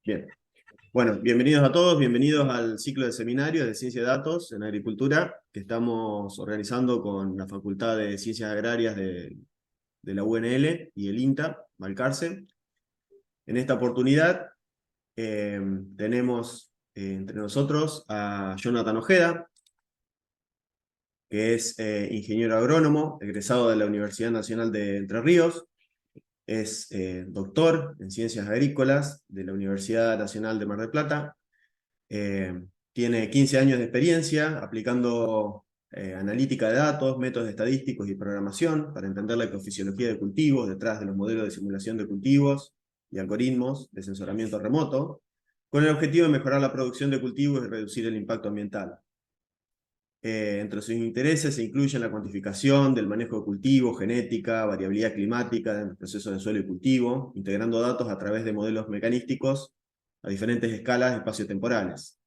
Bien. Bueno, bienvenidos a todos, bienvenidos al ciclo de seminarios de Ciencia de Datos en Agricultura que estamos organizando con la Facultad de Ciencias Agrarias de la UNL y el INTA, Balcarce. En esta oportunidad tenemos entre nosotros a Jonathan Ojeda, que es ingeniero agrónomo, egresado de la Universidad Nacional de Entre Ríos. Es doctor en Ciencias Agrícolas de la Universidad Nacional de Mar del Plata. Tiene 15 años de experiencia aplicando analítica de datos, métodos estadísticos y programación para entender la ecofisiología de cultivos detrás de los modelos de simulación de cultivos y algoritmos de sensoramiento remoto, con el objetivo de mejorar la producción de cultivos y reducir el impacto ambiental. Entre sus intereses se incluyen la cuantificación del manejo de cultivos, genética, variabilidad climática en los procesos de suelo y cultivo, integrando datos a través de modelos mecanísticos a diferentes escalas espaciotemporales.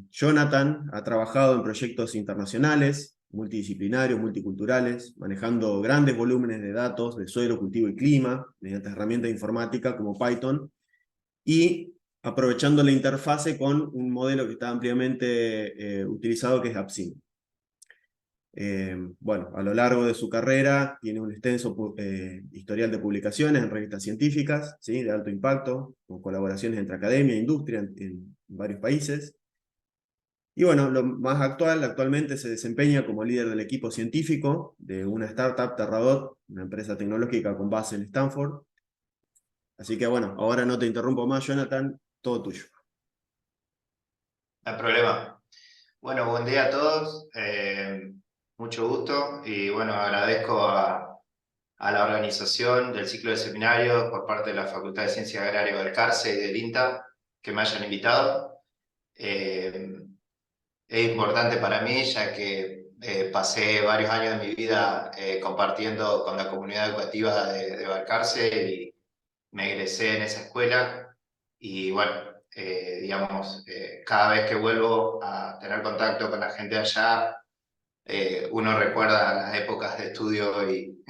Jonathan ha trabajado en proyectos internacionales, multidisciplinarios, multiculturales, manejando grandes volúmenes de datos de suelo, cultivo y clima, mediante herramientas informáticas como Python, y aprovechando la interfase con un modelo que está ampliamente utilizado, que es AppSim. Bueno, a lo largo de su carrera tiene un extenso historial de publicaciones en revistas científicas, ¿sí?, de alto impacto, con colaboraciones entre academia e industria en varios países. Y bueno, lo más actualmente se desempeña como líder del equipo científico de una startup, Terradot, una empresa tecnológica con base en Stanford. Así que bueno, ahora no te interrumpo más, Jonathan, todo tuyo. No hay problema. Bueno, buen día a todos. Mucho gusto y bueno, agradezco a la organización del ciclo de seminarios por parte de la Facultad de Ciencias Agrarias del Balcarce y del INTA que me hayan invitado. Es importante para mí ya que pasé varios años de mi vida compartiendo con la comunidad educativa de Balcarce y me egresé en esa escuela y bueno, digamos, cada vez que vuelvo a tener contacto con la gente allá, uno recuerda las épocas de estudio y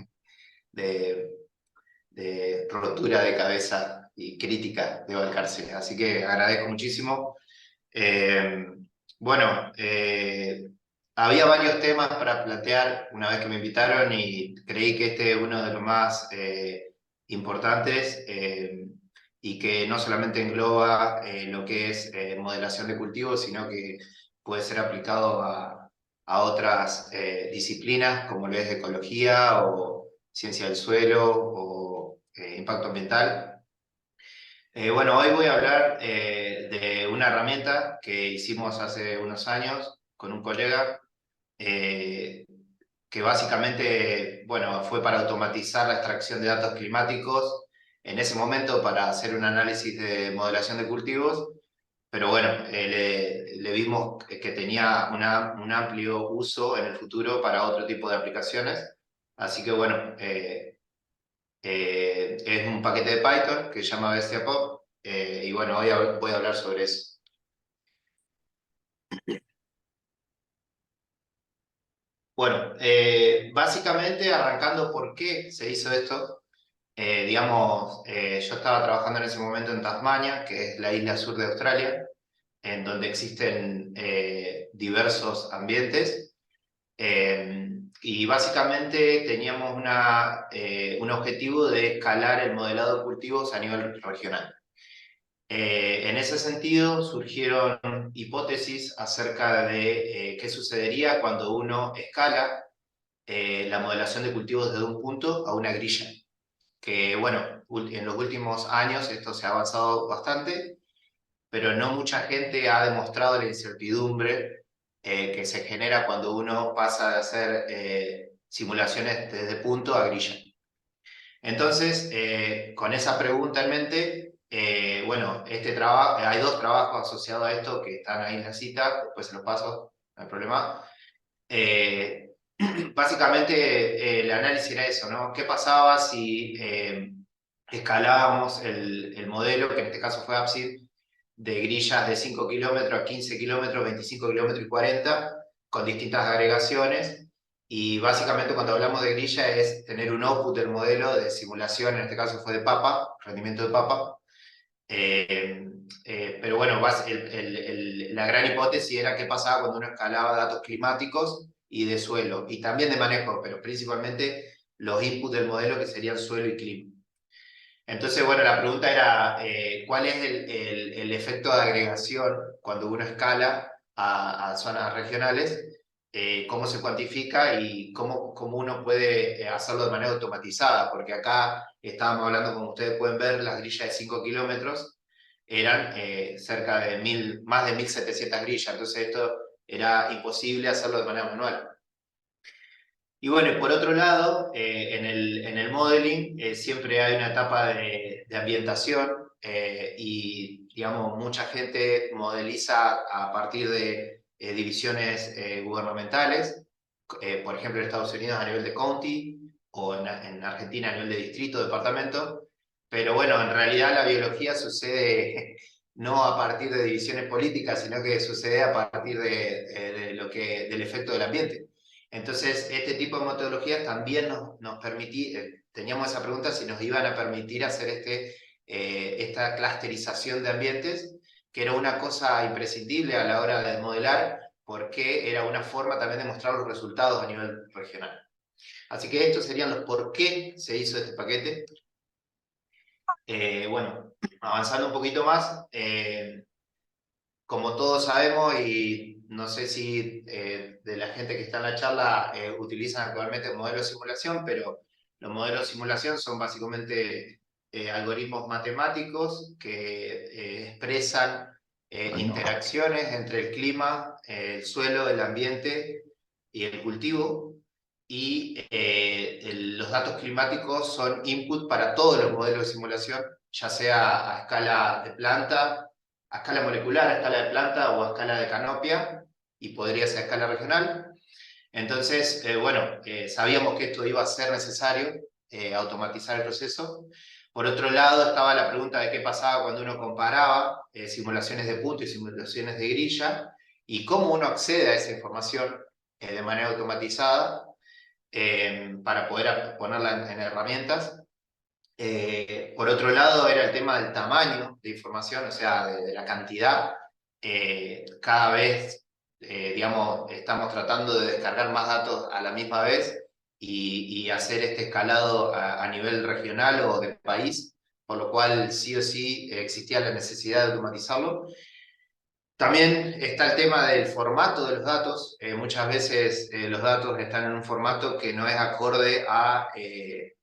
de, de rotura de cabeza y crítica de Balcarce. Así que agradezco muchísimo. Eh, bueno, había varios temas para plantear una vez que me invitaron y creí que este es uno de los más importantes y que no solamente engloba lo que es modelación de cultivos, sino que puede ser aplicado a otras disciplinas como lo es ecología o ciencia del suelo o impacto ambiental. Bueno, hoy voy a hablar de una herramienta que hicimos hace unos años con un colega eh, que básicamente, bueno, fue para automatizar la extracción de datos climáticos en ese momento para hacer un análisis de modelación de cultivos, pero bueno, le vimos que tenía un amplio uso en el futuro para otro tipo de aplicaciones, así que bueno, es un paquete de Python que se llama BestiaPop y bueno, hoy voy a hablar sobre eso. Bueno, básicamente arrancando por qué se hizo esto, digamos, yo estaba trabajando en ese momento en Tasmania, que es la isla sur de Australia, en donde existen diversos ambientes y básicamente teníamos un objetivo de escalar el modelado de cultivos a nivel regional. En ese sentido surgieron hipótesis acerca de qué sucedería cuando uno escala la modelación de cultivos desde un punto a una grilla. Que bueno, en los últimos años esto se ha avanzado bastante, pero no mucha gente ha demostrado la incertidumbre que se genera cuando uno pasa de hacer simulaciones desde punto a grilla. Entonces, con esa pregunta en mente, bueno, hay dos trabajos asociados a esto que están ahí en la cita, después se los paso, no hay problema. Básicamente el análisis era eso, ¿no? ¿Qué pasaba si escalábamos el modelo, que en este caso fue AppSim, de grillas de 5 kilómetros a 15 kilómetros, 25 kilómetros y 40, con distintas agregaciones? Y básicamente cuando hablamos de grilla es tener un output del modelo de simulación, en este caso fue de papa, rendimiento de papa, Pero bueno, la gran hipótesis era qué pasaba cuando uno escalaba datos climáticos y de suelo, y también de manejo, pero principalmente los inputs del modelo que serían suelo y clima. Entonces, bueno, la pregunta era, ¿cuál es el efecto de agregación cuando uno escala a zonas regionales? ¿Cómo se cuantifica y cómo uno puede hacerlo de manera automatizada? Porque acá estábamos hablando, como ustedes pueden ver, las grillas de 5 kilómetros eran cerca de más de 1.700 grillas, entonces esto era imposible hacerlo de manera manual. Y bueno, y por otro lado, en el modeling siempre hay una etapa de ambientación y, digamos, mucha gente modeliza a partir de divisiones gubernamentales, por ejemplo, en Estados Unidos a nivel de county o en Argentina a nivel de distrito, departamento, pero bueno, en realidad la biología sucede no a partir de divisiones políticas, sino que sucede a partir del efecto del ambiente. Entonces, este tipo de metodologías también nos permitía, teníamos esa pregunta si nos iban a permitir hacer esta clusterización de ambientes, que era una cosa imprescindible a la hora de modelar, porque era una forma también de mostrar los resultados a nivel regional. Así que estos serían los por qué se hizo este paquete. Bueno, avanzando un poquito más, como todos sabemos, y no sé si de la gente que está en la charla utilizan actualmente modelos de simulación, pero los modelos de simulación son básicamente algoritmos matemáticos que expresan interacciones entre el clima, el suelo, el ambiente y el cultivo. Y los datos climáticos son input para todos los modelos de simulación, ya sea a escala de planta, a escala molecular, a escala de planta o a escala de canopia, y podría ser a escala regional. Entonces, bueno, sabíamos que esto iba a ser necesario, automatizar el proceso. Por otro lado, estaba la pregunta de qué pasaba cuando uno comparaba simulaciones de punto y simulaciones de grilla, y cómo uno accede a esa información de manera automatizada para poder ponerla en herramientas. Por otro lado, era el tema del tamaño de información, o sea, de la cantidad. Cada vez, digamos, estamos tratando de descargar más datos a la misma vez y hacer este escalado a nivel regional o de país, por lo cual sí o sí existía la necesidad de automatizarlo. También está el tema del formato de los datos. Muchas veces los datos están en un formato que no es acorde a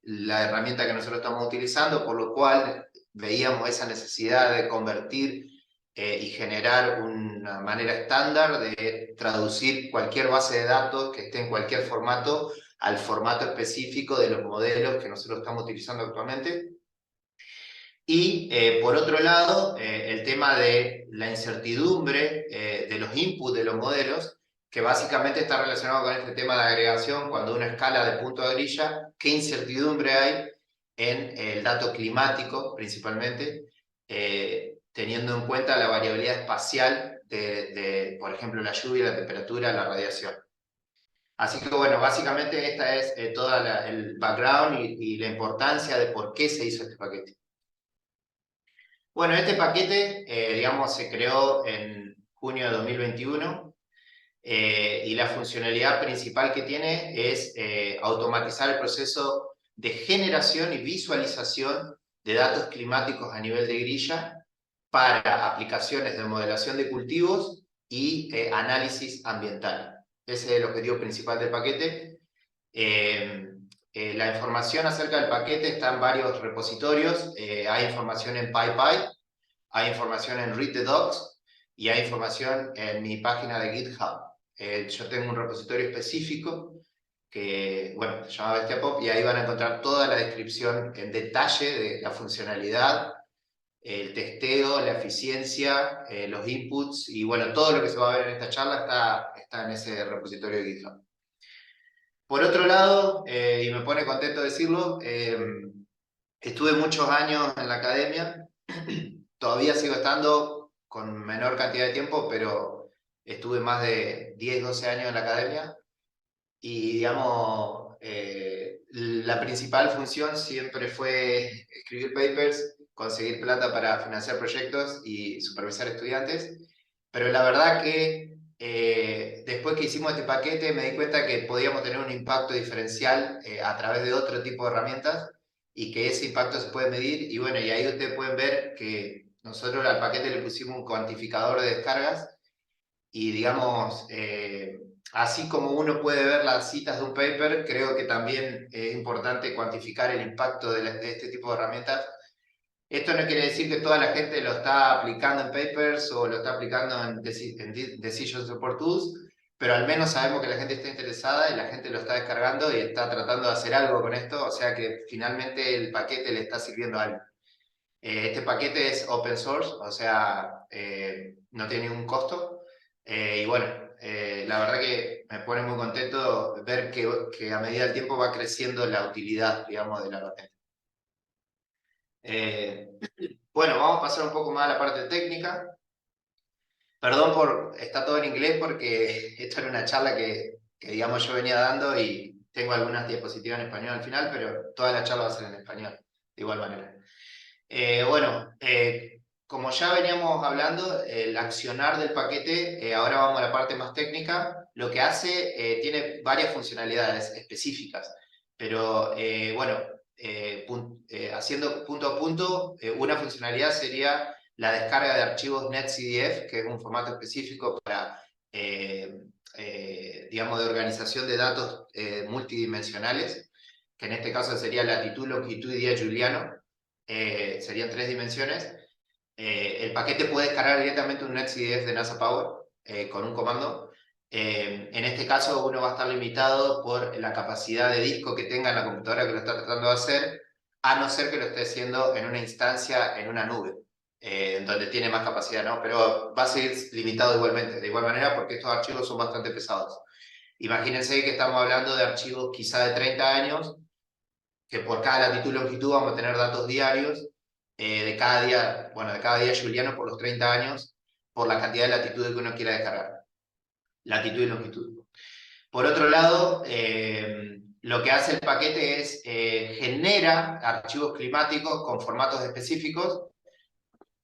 la herramienta que nosotros estamos utilizando, por lo cual veíamos esa necesidad de convertir y generar una manera estándar de traducir cualquier base de datos que esté en cualquier formato al formato específico de los modelos que nosotros estamos utilizando actualmente. Y por otro lado, el tema de la incertidumbre de los inputs de los modelos, que básicamente está relacionado con este tema de agregación, cuando uno escala de punto a grilla, qué incertidumbre hay en el dato climático principalmente, teniendo en cuenta la variabilidad espacial por ejemplo, la lluvia, la temperatura, la radiación. Así que bueno, básicamente esta es todo el background y la importancia de por qué se hizo este paquete. Bueno, este paquete, digamos, se creó en junio de 2021 y la funcionalidad principal que tiene es automatizar el proceso de generación y visualización de datos climáticos a nivel de grilla para aplicaciones de modelación de cultivos y análisis ambiental. Ese es el objetivo principal del paquete. La información acerca del paquete está en varios repositorios. Hay información en PyPy, hay información en Read the Docs y hay información en mi página de GitHub. Yo tengo un repositorio específico que, bueno, se llama BestiaPop, y ahí van a encontrar toda la descripción en detalle de la funcionalidad, el testeo, la eficiencia, los inputs, y bueno, todo lo que se va a ver en esta charla está en ese repositorio de GitHub. Por otro lado, y me pone contento decirlo, estuve muchos años en la academia, todavía sigo estando con menor cantidad de tiempo, pero estuve más de 10, 12 años en la academia y, digamos, la principal función siempre fue escribir papers conseguir plata para financiar proyectos y supervisar estudiantes, pero la verdad que después que hicimos este paquete me di cuenta que podíamos tener un impacto diferencial a través de otro tipo de herramientas y que ese impacto se puede medir. Y bueno, y ahí ustedes pueden ver que nosotros al paquete le pusimos un cuantificador de descargas y digamos, así como uno puede ver las citas de un paper, creo que también es importante cuantificar el impacto de este tipo de herramientas. Esto no quiere decir que toda la gente lo está aplicando en papers o lo está aplicando en Decision Support Tools, pero al menos sabemos que la gente está interesada y la gente lo está descargando y está tratando de hacer algo con esto, o sea que finalmente el paquete le está sirviendo a algo. Este paquete es open source, o sea, no tiene ningún costo. Y bueno, la verdad que me pone muy contento ver que a medida del tiempo va creciendo la utilidad, digamos, de la herramienta. Bueno, vamos a pasar un poco más a la parte técnica. Perdón está todo en inglés porque esto era una charla que digamos yo venía dando y tengo algunas diapositivas en español al final, pero toda la charla va a ser en español, de igual manera. Bueno, como ya veníamos hablando, el accionar del paquete, ahora vamos a la parte más técnica, lo que hace tiene varias funcionalidades específicas, pero bueno, haciendo punto a punto, una funcionalidad sería la descarga de archivos NetCDF, que es un formato específico para, digamos, de organización de datos multidimensionales, que en este caso sería latitud, longitud y día juliano. Serían 3 dimensiones. El paquete puede descargar directamente un NetCDF de NASA Power con un comando. En este caso uno va a estar limitado por la capacidad de disco que tenga en la computadora que lo está tratando de hacer, a no ser que lo esté haciendo en una instancia, en una nube, donde tiene más capacidad, ¿no? Pero va a seguir limitado igualmente, de igual manera, porque estos archivos son bastante pesados. Imagínense que estamos hablando de archivos quizá de 30 años, que por cada latitud y longitud vamos a tener datos diarios de cada día, bueno, de cada día juliano por los 30 años, por la cantidad de latitudes que uno quiera descargar. Latitud y longitud. Por otro lado, lo que hace el paquete es genera archivos climáticos con formatos específicos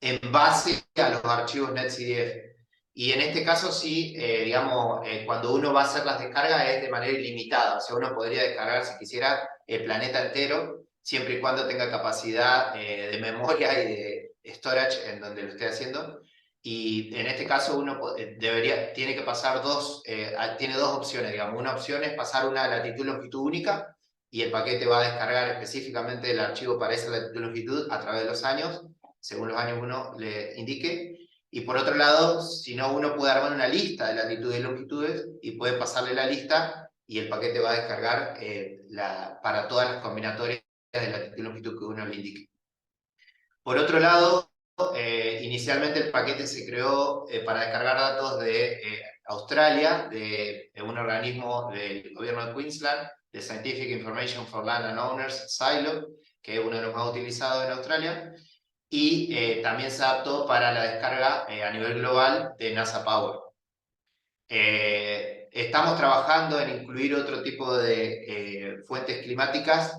en base a los archivos NetCDF. Y en este caso sí, digamos, cuando uno va a hacer las descargas es de manera ilimitada. O sea, uno podría descargar, si quisiera, el planeta entero, siempre y cuando tenga capacidad de memoria y de storage en donde lo esté haciendo. Y en este caso uno tiene que pasar tiene dos opciones, digamos. Una opción es pasar una latitud y longitud única, y el paquete va a descargar específicamente el archivo para esa latitud y longitud a través de los años, según los años uno le indique. Y por otro lado, si no, uno puede armar una lista de latitudes y longitudes y puede pasarle la lista y el paquete va a descargar para todas las combinatorias de latitud y longitud que uno le indique. Por otro lado, inicialmente el paquete se creó para descargar datos de Australia, de un organismo del gobierno de Queensland, de Scientific Information for Land and Owners, SILO, que es uno de los más utilizados en Australia. Y también se adaptó para la descarga a nivel global de NASA Power. Estamos trabajando en incluir otro tipo de fuentes climáticas,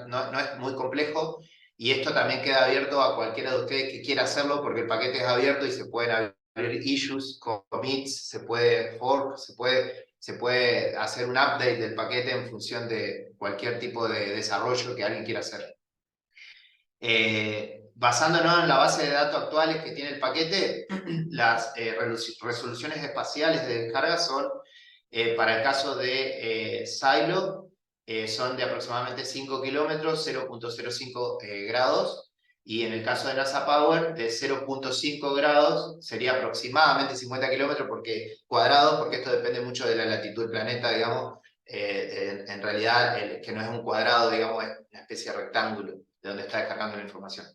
no es muy complejo, y esto también queda abierto a cualquiera de ustedes que quiera hacerlo, porque el paquete es abierto y se pueden abrir issues, commits, se puede fork, se puede hacer un update del paquete en función de cualquier tipo de desarrollo que alguien quiera hacer. Basándonos en la base de datos actuales que tiene el paquete, las resoluciones espaciales de descarga son, para el caso de Silo, son de aproximadamente 5 kilómetros, 0.05 grados, y en el caso de NASA Power, de 0.5 grados, sería aproximadamente 50 kilómetros cuadrados, porque esto depende mucho de la latitud del planeta, digamos. En realidad, que no es un cuadrado, digamos, es una especie de rectángulo de donde está descargando la información.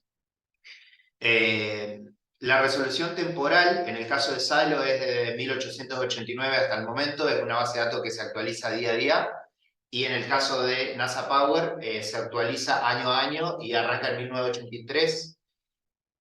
La resolución temporal, en el caso de Silo, es de 1889 hasta el momento, es una base de datos que se actualiza día a día, y en el caso de NASA Power se actualiza año a año y arranca en 1983.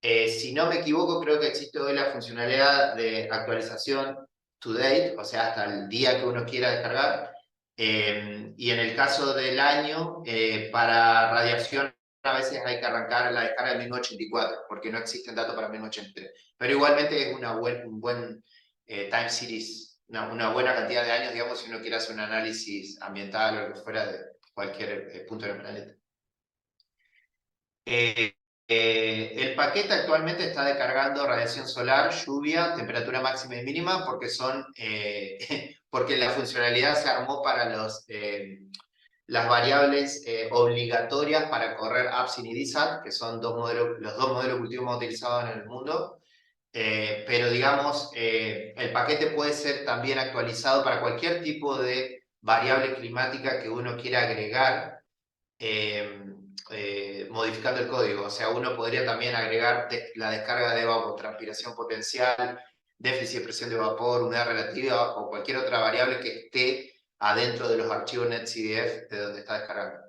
Si no me equivoco, creo que existe hoy la funcionalidad de actualización to date, o sea, hasta el día que uno quiera descargar. Y en el caso del año, para radiación a veces hay que arrancar la descarga de 1984, porque no existen datos para 1983. Pero igualmente es un buen time series, una buena cantidad de años, digamos, si uno quiere hacer un análisis ambiental o lo que fuera de cualquier punto del planeta. El paquete actualmente está descargando radiación solar, lluvia, temperatura máxima y mínima, porque porque la funcionalidad se armó para las variables obligatorias para correr APSIN y DSAT, que son los dos modelos de cultivo más utilizados en el mundo. Pero digamos, el paquete puede ser también actualizado para cualquier tipo de variable climática que uno quiera agregar, modificando el código. O sea, uno podría también agregar la descarga de evapotranspiración potencial, déficit de presión de vapor, humedad relativa o cualquier otra variable que esté adentro de los archivos netcdf de donde está descargando.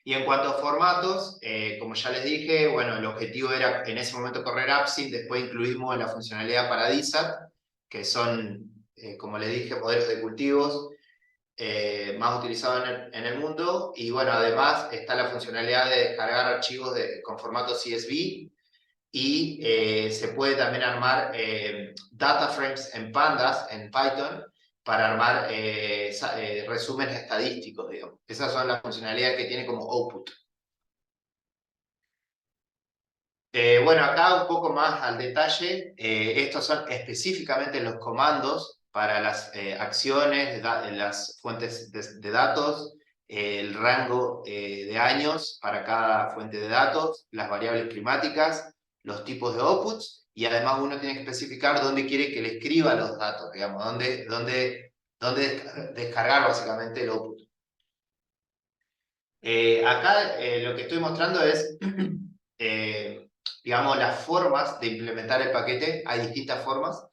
Y en cuanto a formatos, como ya les dije, bueno, el objetivo era en ese momento correr APSIN, después incluimos la funcionalidad para DSAT, que son, como les dije, modelos de cultivos más utilizados en el mundo. Y bueno, además está la funcionalidad de descargar archivos con formato CSV, y se puede también armar data frames en pandas, en Python, para armar resúmenes estadísticos, digamos. Esas son las funcionalidades que tiene como output. Bueno, acá un poco más al detalle, estos son específicamente los comandos para las acciones, las fuentes de datos, el rango de años para cada fuente de datos, las variables climáticas, los tipos de outputs, y además uno tiene que especificar dónde quiere que le escriba los datos, digamos, dónde descargar básicamente el output. Acá lo que estoy mostrando es digamos, las formas de implementar el paquete. Hay distintas formas.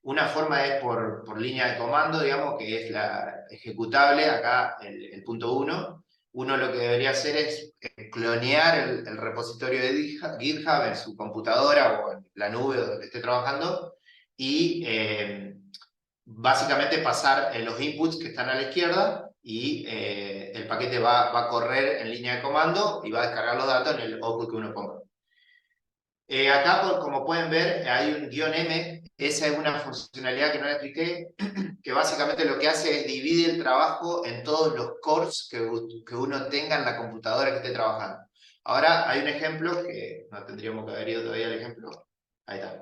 Una forma es por línea de comando, digamos, que es la ejecutable, acá el punto 1. Uno lo que debería hacer es clonear el repositorio de GitHub en su computadora o en la nube donde esté trabajando, y básicamente pasar los inputs que están a la izquierda, y el paquete va a correr en línea de comando y va a descargar los datos en el output que uno ponga. Acá, como pueden ver, hay un "-m". Esa es una funcionalidad que no le expliqué, que básicamente lo que hace es dividir el trabajo en todos los cores que uno tenga en la computadora que esté trabajando. Ahora hay un ejemplo, que no tendríamos que haber ido todavía al ejemplo. Ahí está.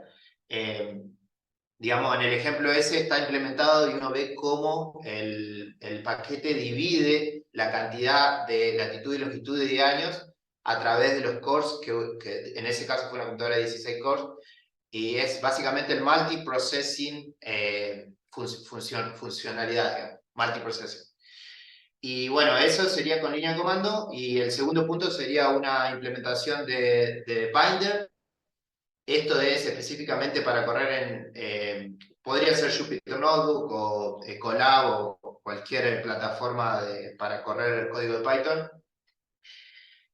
Digamos, en el ejemplo ese está implementado y uno ve cómo el paquete divide la cantidad de latitud y longitud de años a través de los cores, que en ese caso fue una computadora de 16 cores, y es básicamente el multiprocessing funcionalidad, digamos, multiprocessing. Y bueno, eso sería con línea de comando, y el segundo punto sería una implementación de Binder. Esto es específicamente para correr podría ser Jupyter Notebook o Colab o cualquier plataforma para correr el código de Python.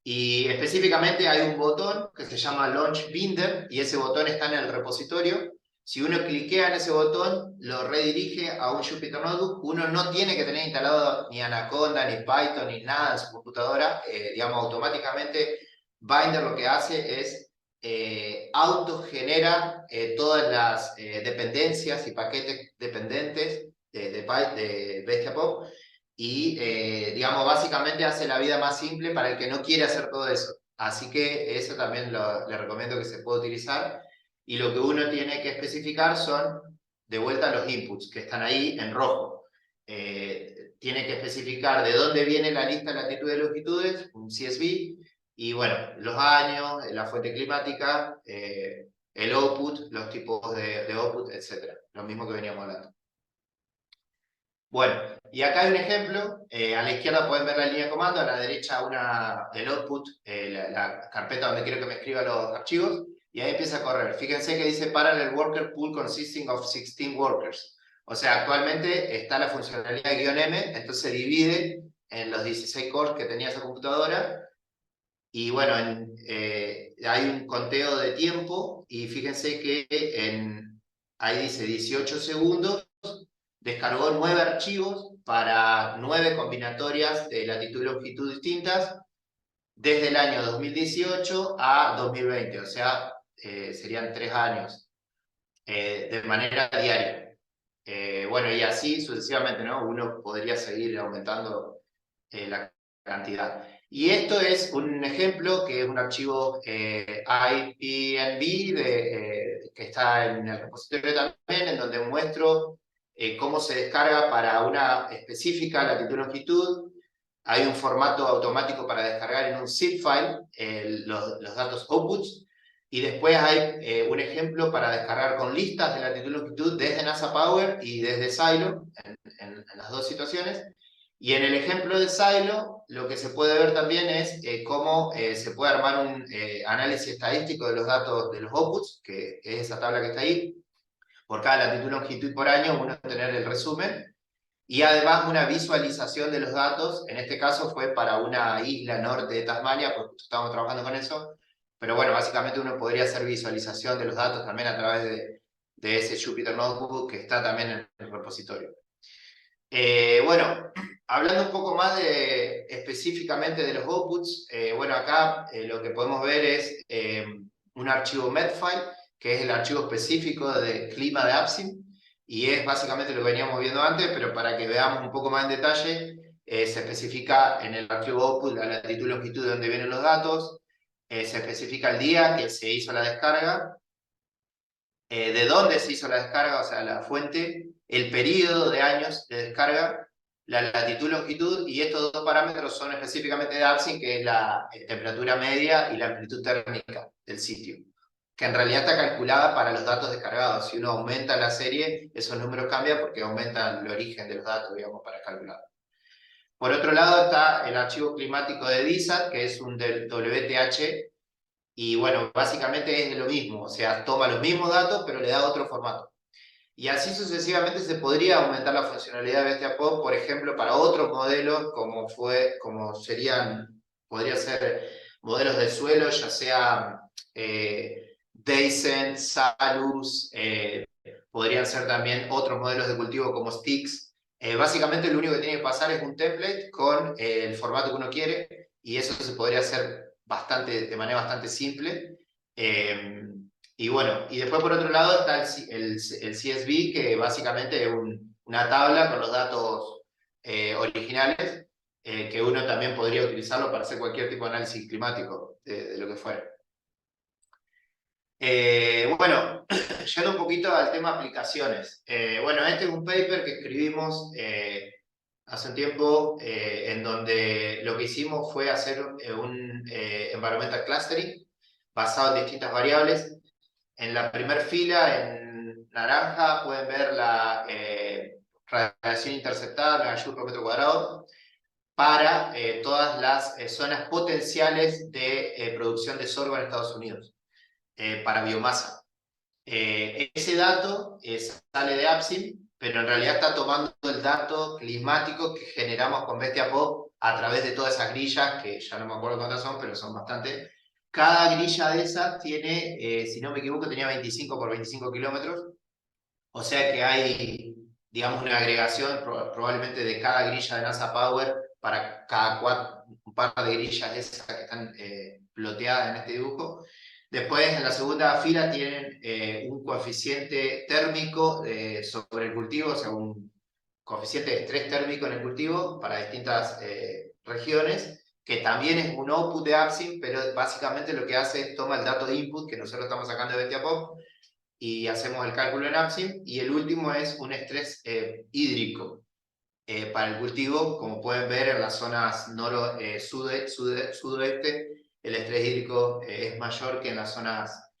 Y específicamente hay un botón que se llama Launch Binder, y ese botón está en el repositorio. Si uno cliquea en ese botón, lo redirige a un Jupyter Notebook. Uno no tiene que tener instalado ni Anaconda, ni Python, ni nada en su computadora. Digamos, automáticamente Binder lo que hace es autogenera todas las dependencias y paquetes dependientes de Bestiapop, y digamos, básicamente hace la vida más simple para el que no quiere hacer todo eso. Así que eso también le recomiendo que se pueda utilizar, y lo que uno tiene que especificar son, de vuelta, los inputs, que están ahí en rojo. Tiene que especificar de dónde viene la lista de latitudes y longitudes, un CSV, y bueno, los años, la fuente climática, el output, los tipos de output, etc. Lo mismo que veníamos hablando. Bueno, y acá hay un ejemplo. A la izquierda pueden ver la línea de comando, a la derecha el output, la carpeta donde quiero que me escriba los archivos, y ahí empieza a correr. Fíjense que dice Parallel Worker Pool consisting of 16 workers. O sea, actualmente está la funcionalidad de "-m", entonces divide en los 16 cores que tenía esa computadora. Y bueno, hay un conteo de tiempo, y fíjense que ahí dice 18 segundos, descargó 9 archivos para 9 combinatorias de latitud y longitud distintas, desde el año 2018 a 2020, o sea, serían 3 años, de manera diaria. Bueno, y así sucesivamente, ¿no? Uno podría seguir aumentando la cantidad. Y esto es un ejemplo que es un archivo IPNB que está en el repositorio también, en donde muestro cómo se descarga para una específica latitud-longitud. Hay un formato automático para descargar en un zip file los datos outputs. Y después hay un ejemplo para descargar con listas de latitud y longitud desde NASA Power y desde Silo, en las dos situaciones. Y en el ejemplo de Silo, lo que se puede ver también es cómo se puede armar un análisis estadístico de los datos de los outputs, que es esa tabla que está ahí. Por cada latitud y longitud por año, uno tener el resumen. Y además una visualización de los datos, en este caso fue para una isla norte de Tasmania, porque estábamos trabajando con eso, pero bueno, básicamente uno podría hacer visualización de los datos también a través de ese Jupyter Notebook que está también en el repositorio. Bueno, hablando un poco más específicamente de los outputs, bueno, acá lo que podemos ver es un archivo Medfile, que es el archivo específico de clima de APSIM, y es básicamente lo que veníamos viendo antes, pero para que veamos un poco más en detalle, se especifica en el archivo output la latitud y longitud de donde vienen los datos, se especifica el día que se hizo la descarga, de dónde se hizo la descarga, o sea, la fuente, el periodo de años de descarga, la latitud y longitud, y estos dos parámetros son específicamente de APSIM, que es la temperatura media y la amplitud térmica del sitio, que en realidad está calculada para los datos descargados. Si uno aumenta la serie, esos números cambian porque aumentan el origen de los datos, digamos, para calcular. Por otro lado está el archivo climático de DISAT, que es un del WTH, y bueno, básicamente es lo mismo, o sea, toma los mismos datos, pero le da otro formato. Y así sucesivamente se podría aumentar la funcionalidad de Bestia Pop, por ejemplo, para otros modelos, como serían, podría ser modelos de suelo, ya sea Daisen, Salus, podrían ser también otros modelos de cultivo como Sticks. Básicamente lo único que tiene que pasar es un template con el formato que uno quiere, y eso se podría hacer de manera bastante simple. Y bueno, y después por otro lado está el CSV, que básicamente es una tabla con los datos originales, que uno también podría utilizarlo para hacer cualquier tipo de análisis climático, de lo que fuera. Bueno, yendo un poquito al tema aplicaciones. Bueno, este es un paper que escribimos hace un tiempo, en donde lo que hicimos fue hacer un environmental clustering basado en distintas variables. En la primera fila, en naranja, pueden ver la radiación interceptada en joule por metro cuadrado para todas las zonas potenciales de producción de sorgo en Estados Unidos, para biomasa. Ese dato sale de APSIM, pero en realidad está tomando el dato climático que generamos con Bestia Pop a través de todas esas grillas, que ya no me acuerdo cuántas son, pero son bastante. Cada grilla de esas tiene, si no me equivoco, tenía 25 por 25 kilómetros, o sea que hay, digamos, una agregación probablemente de cada grilla de NASA Power para un par de grillas de esas que están ploteadas en este dibujo. Después, en la segunda fila tienen un coeficiente térmico sobre el cultivo, o sea, un coeficiente de estrés térmico en el cultivo para distintas regiones, que también es un output de APSIM, pero básicamente lo que hace es toma el dato de input que nosotros estamos sacando de Betiapop y hacemos el cálculo en APSIM. Y el último es un estrés hídrico para el cultivo. Como pueden ver en las zonas sudoeste, el estrés hídrico es mayor que en las zonas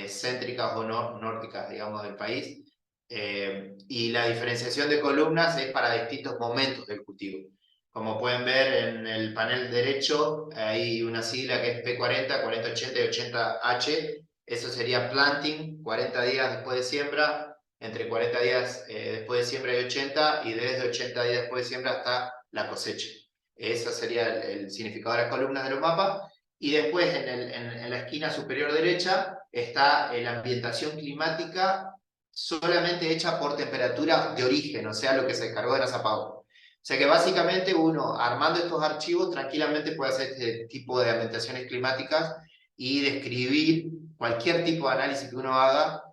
céntricas o nórdicas, digamos, del país. Y la diferenciación de columnas es para distintos momentos del cultivo. Como pueden ver en el panel derecho, hay una sigla que es P40, 4080 y 80H. Eso sería planting, 40 días después de siembra, entre 40 días después de siembra y 80, y desde 80 días después de siembra hasta la cosecha. Ese sería el significado de las columnas de los mapas. Y después en la esquina superior derecha está la ambientación climática solamente hecha por temperatura de origen, o sea, lo que se descargó de NASA Power. O sea que básicamente uno, armando estos archivos, tranquilamente puede hacer este tipo de ambientaciones climáticas y describir cualquier tipo de análisis que uno haga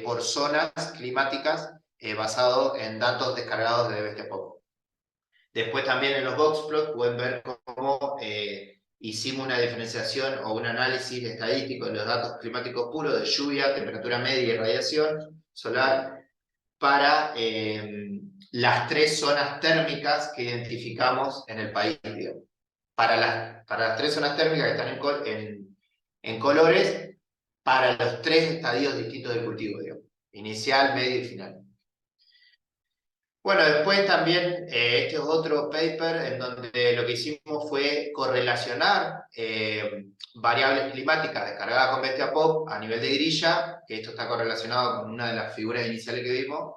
por zonas climáticas basado en datos descargados de Bestiapop. Después también en los boxplots pueden ver cómo hicimos una diferenciación o un análisis estadístico de los datos climáticos puros de lluvia, temperatura media y radiación solar para las 3 zonas térmicas que identificamos en el país, digamos. Para las 3 zonas térmicas que están en colores, para los 3 estadios distintos del cultivo, digamos. Inicial, medio y final. Bueno, después también, este es otro paper en donde lo que hicimos fue correlacionar variables climáticas descargadas con Bestiapop a nivel de grilla, que esto está correlacionado con una de las figuras iniciales que vimos.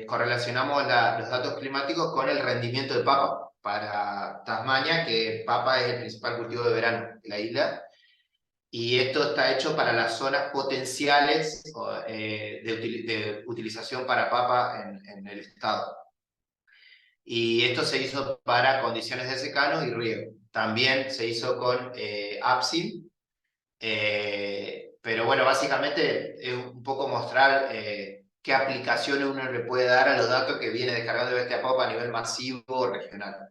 Correlacionamos los datos climáticos con el rendimiento de papa para Tasmania, que papa es el principal cultivo de verano de la isla. Y esto está hecho para las zonas potenciales de utilización para papa en el estado. Y esto se hizo para condiciones de secano y riego. También se hizo con APSIM, pero bueno, básicamente es un poco mostrar qué aplicaciones uno le puede dar a los datos que viene descargando de Bestiapop a nivel masivo o regional.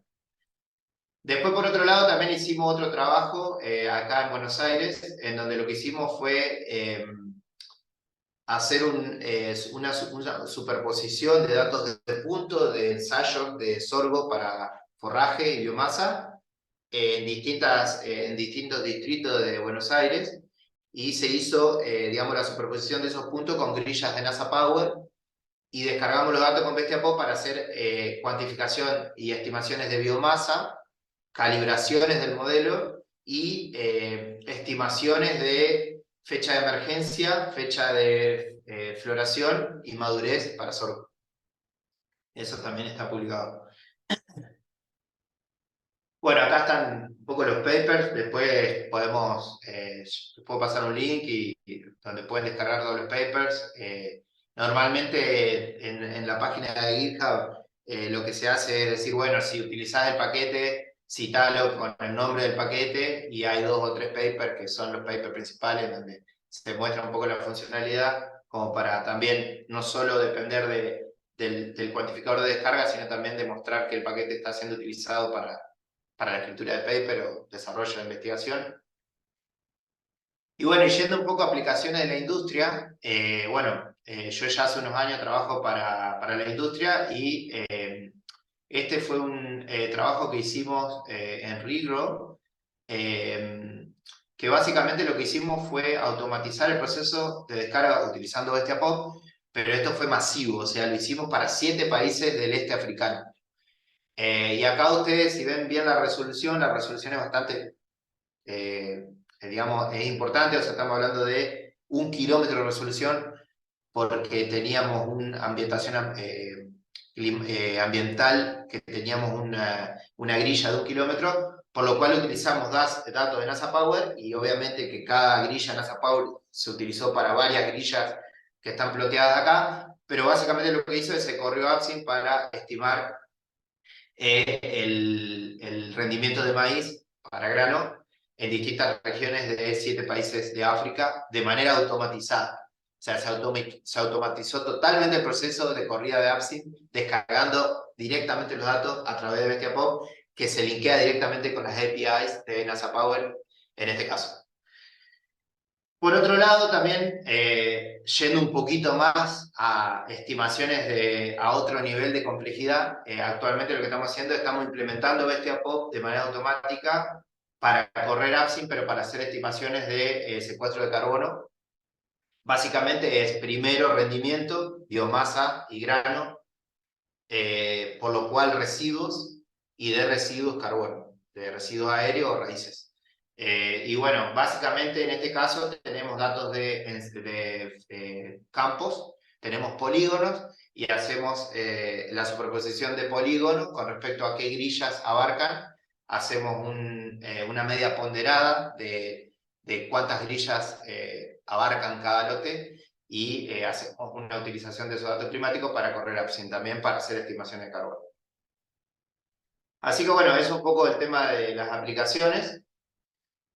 Después, por otro lado, también hicimos otro trabajo acá en Buenos Aires, en donde lo que hicimos fue hacer una superposición de datos de punto de ensayos de sorgo para forraje y biomasa en distintos distritos de Buenos Aires, y se hizo, digamos, la superposición de esos puntos con grillas de NASA Power, y descargamos los datos con Bestiapop para hacer cuantificación y estimaciones de biomasa, calibraciones del modelo y estimaciones de fecha de emergencia, fecha de floración y madurez para sorgo. Eso también está publicado. Bueno, acá están un poco los papers, después puedo pasar un link donde pueden descargar todos los papers. Normalmente en la página de GitHub lo que se hace es decir, bueno, si utilizás el paquete, citalo con el nombre del paquete, y hay 2 o 3 papers que son los papers principales donde se muestra un poco la funcionalidad, como para también no solo depender del cuantificador de descarga, sino también demostrar que el paquete está siendo utilizado para la escritura de paper o desarrollo de investigación. Y bueno, yendo un poco a aplicaciones de la industria, yo ya hace unos años trabajo para la industria, y este fue un trabajo que hicimos en Rigro, que básicamente lo que hicimos fue automatizar el proceso de descarga utilizando Bestiapop, pero esto fue masivo, o sea, lo hicimos para 7 países del este africano. Y acá ustedes, si ven bien la resolución es bastante, digamos, es importante, o sea, estamos hablando de 1 kilómetro de resolución, porque teníamos una ambientación ambiental, que teníamos una grilla de 1 kilómetro, por lo cual utilizamos datos de NASA Power, y obviamente que cada grilla de NASA Power se utilizó para varias grillas que están ploteadas acá, pero básicamente lo que hizo es se corrió AppSim para estimar el rendimiento de maíz para grano en distintas regiones de 7 países de África de manera automatizada. O sea, se automatizó totalmente el proceso de corrida de AppSim, descargando directamente los datos a través de Bestiapop, que se linkea directamente con las APIs de NASA Power en este caso. Por otro lado, también, yendo un poquito más a estimaciones a otro nivel de complejidad, actualmente lo que estamos haciendo es estamos implementando Bestiapop de manera automática para correr AppSim, pero para hacer estimaciones de secuestro de carbono. Básicamente es primero rendimiento, biomasa y grano, por lo cual residuos, y de residuos carbono, de residuos aéreos o raíces. Y bueno, básicamente en este caso tenemos datos de campos, tenemos polígonos, y hacemos la superposición de polígonos con respecto a qué grillas abarcan. Hacemos una media ponderada de cuántas grillas abarcan cada lote, y hacemos una utilización de esos datos climáticos para correr upstream también para hacer estimaciones de carbono. Así que bueno, es un poco el tema de las aplicaciones.